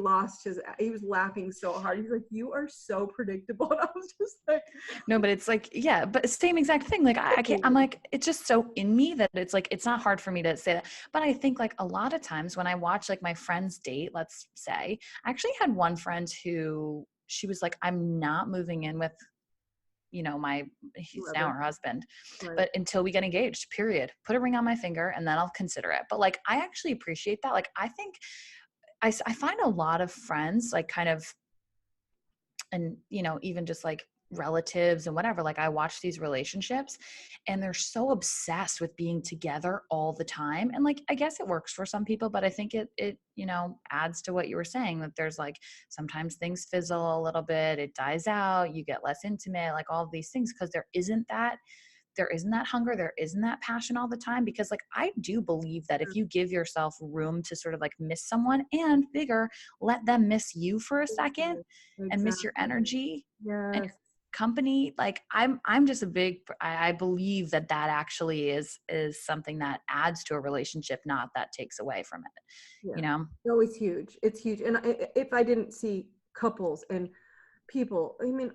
he was laughing so hard. He's like, you are so predictable. And I was just like, No, but it's like, yeah, but same exact thing. Like I can't, I'm like, it's just so in me that it's like, it's not hard for me to say that. But I think like a lot of times when I watch like my friends date, let's say, I actually had one friend who she was like, I'm not moving in with, he's now whoever. her husband, Right. but until we get engaged, period. Put a ring on my finger and then I'll consider it. But like, I actually appreciate that. Like, I think I find a lot of friends like kind of, and even just like relatives and whatever, like I watch these relationships and they're so obsessed with being together all the time, and like I guess it works for some people, but I think it adds to what you were saying, that there's like sometimes things fizzle a little bit, it dies out, you get less intimate, like all of these things, because there isn't that hunger, there isn't that passion all the time. Because like I do believe that if you give yourself room to sort of like miss someone, and bigger, let them miss you for a second and miss your Exactly. energy and your Yes. company, like I'm just I believe that actually is something that adds to a relationship, not that takes away from it, Yeah. you know. No, it's huge. It's huge. And if I didn't see couples and people, I mean,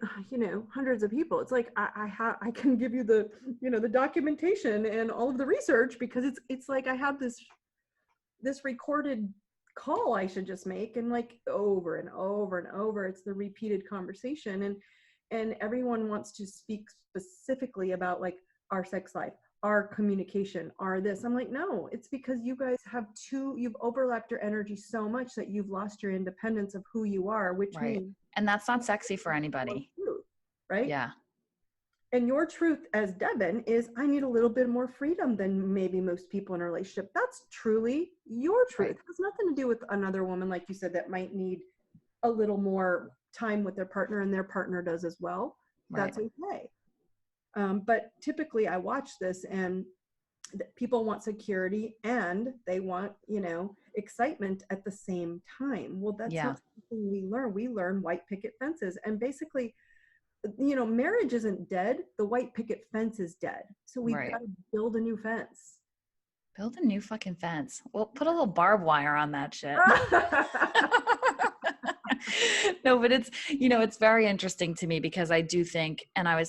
hundreds of people, it's like I can give you the documentation and all of the research, because it's like I have this recorded call I should just make? And like over and over and over, it's the repeated conversation. And everyone wants to speak specifically about like our sex life, our communication, our this. I'm like, no, it's because you guys you've overlapped your energy so much that you've lost your independence of who you are, which Right. means And that's not sexy for anybody. truth, right? Yeah. And your truth as Devyn is, I need a little bit more freedom than maybe most people in a relationship. That's truly your truth. Right. It has nothing to do with another woman, like you said, that might need a little more time with their partner, and their partner does as well. Right. That's okay. But typically I watch this, and people want security and they want, excitement at the same time. Well, that's Yeah. not something we learn. We learn white picket fences. And basically, marriage isn't dead. The white picket fence is dead. So we've Right. got to build a new fence. Build a new fucking fence. Well, put a little barbed wire on that shit. No, but it's very interesting to me because I do think, and I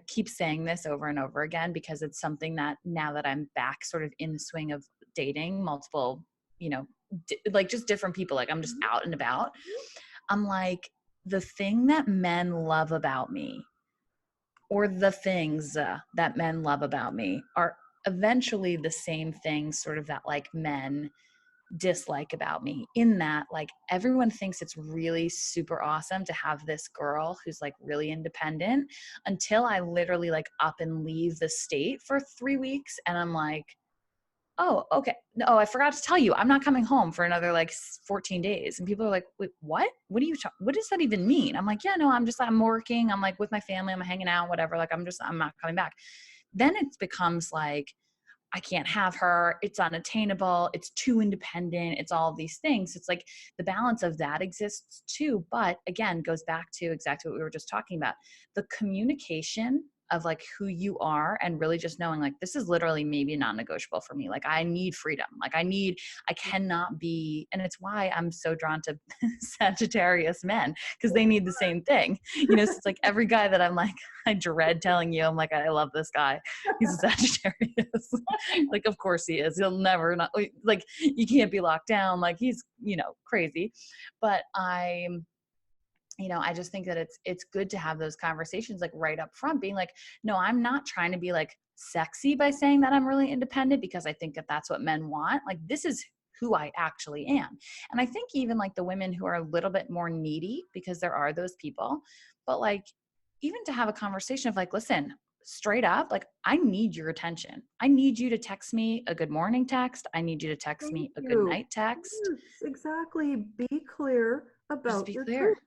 keep saying this over and over again because it's something that now that I'm back sort of in the swing of dating multiple, like just different people, like I'm just out and about. I'm like, the thing that men love about me, or the things that men love about me, are eventually the same things sort of that like men dislike about me, in that like everyone thinks it's really super awesome to have this girl who's like really independent, until I literally like up and leave the state for 3 weeks and I'm like, oh, okay. No, I forgot to tell you, I'm not coming home for another like 14 days. And people are like, wait, what? What does that even mean? I'm like, yeah, no, I'm working. I'm like with my family. I'm hanging out, whatever. Like, I'm not coming back. Then it becomes like, I can't have her. It's unattainable. It's too independent. It's all of these things. It's like the balance of that exists too. But again, goes back to exactly what we were just talking about. The communication of like who you are, and really just knowing like, this is literally maybe non-negotiable for me. Like I need freedom. I cannot be, and it's why I'm so drawn to Sagittarius men, because they need the same thing. So it's like every guy that I'm like, I dread telling you, I'm like, I love this guy. He's a Sagittarius. Like, of course he is. He'll never not, like, you can't be locked down. Like he's, crazy. But I just think that it's good to have those conversations like right up front, being like, no, I'm not trying to be like sexy by saying that I'm really independent, because I think that that's what men want. Like, this is who I actually am. And I think even like the women who are a little bit more needy, because there are those people, but like, even to have a conversation of like, listen, straight up, like, I need your attention. I need you to text me a good morning text. I need you to text Thank me a good you. night text. Yes, exactly. Be clear Just about be your clear. truth.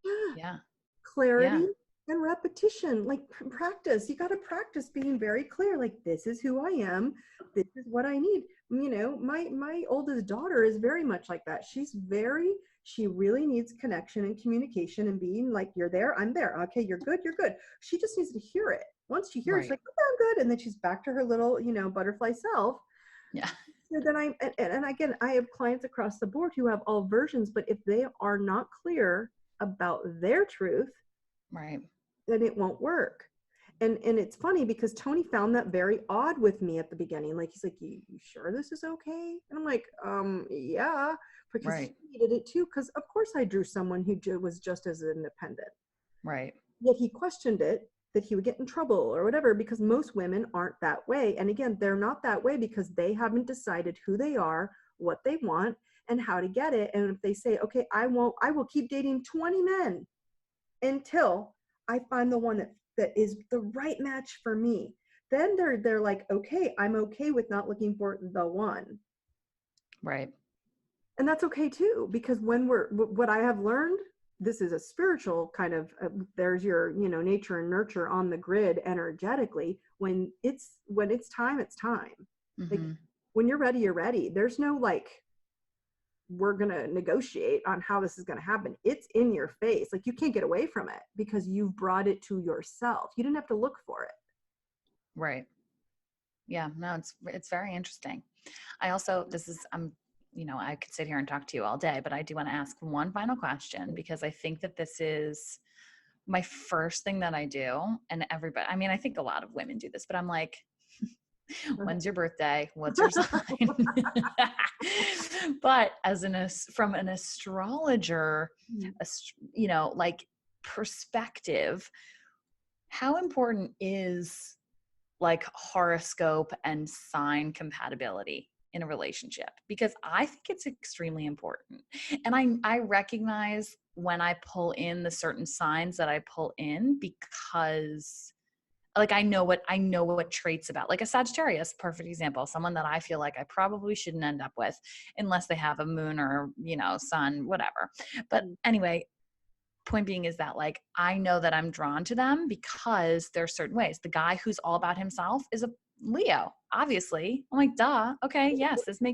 Yeah. Yeah. Yeah. Clarity and repetition, like practice. You got to practice being very clear, like, this is who I am, this is what I need. My oldest daughter is very much like that. She really needs connection and communication, and being like, you're there, I'm there, okay, you're good, she just needs to hear it. Once she hears, she's Right. like, okay, I'm good, and then she's back to her little butterfly self. Yeah. So then and again, I have clients across the board who have all versions, but if they are not clear about their truth, Right. then it won't work. And it's funny because Tony found that very odd with me at the beginning. Like, he's like, you sure this is okay? And I'm like, yeah, because he Right. needed it too. Because of course I drew someone who was just as independent. Right. Yet he questioned it, that he would get in trouble or whatever, because most women aren't that way. And again, they're not that way because they haven't decided who they are, what they want, and how to get it. And if they say, okay, I will keep dating 20 men until I find the one that is the right match for me, then they're like, okay, I'm okay with not looking for the one. Right. And that's okay too, because what I have learned, this is a spiritual kind of, there's your, nature and nurture on the grid energetically. When it's time, it's time. Like, Mm-hmm. when you're ready, you're ready. There's no like, we're going to negotiate on how this is going to happen. It's in your face. Like, you can't get away from it because you've brought it to yourself. You didn't have to look for it. Right. Yeah. No, it's very interesting. I also, I could sit here and talk to you all day, but I do want to ask one final question, because I think that this is my first thing that I do. And everybody, I mean, I think a lot of women do this, but I'm like, When's your birthday? What's your sign? But from an astrologer, like perspective, how important is like horoscope and sign compatibility in a relationship? Because I think it's extremely important. And I recognize when I pull in the certain signs that I pull in, because like I know what traits about, like a Sagittarius, perfect example, someone that I feel like I probably shouldn't end up with unless they have a moon or, sun, whatever. But anyway, point being is that like I know that I'm drawn to them because there's certain ways. The guy who's all about himself is a Leo, obviously. I'm like, duh, okay, yes, this makes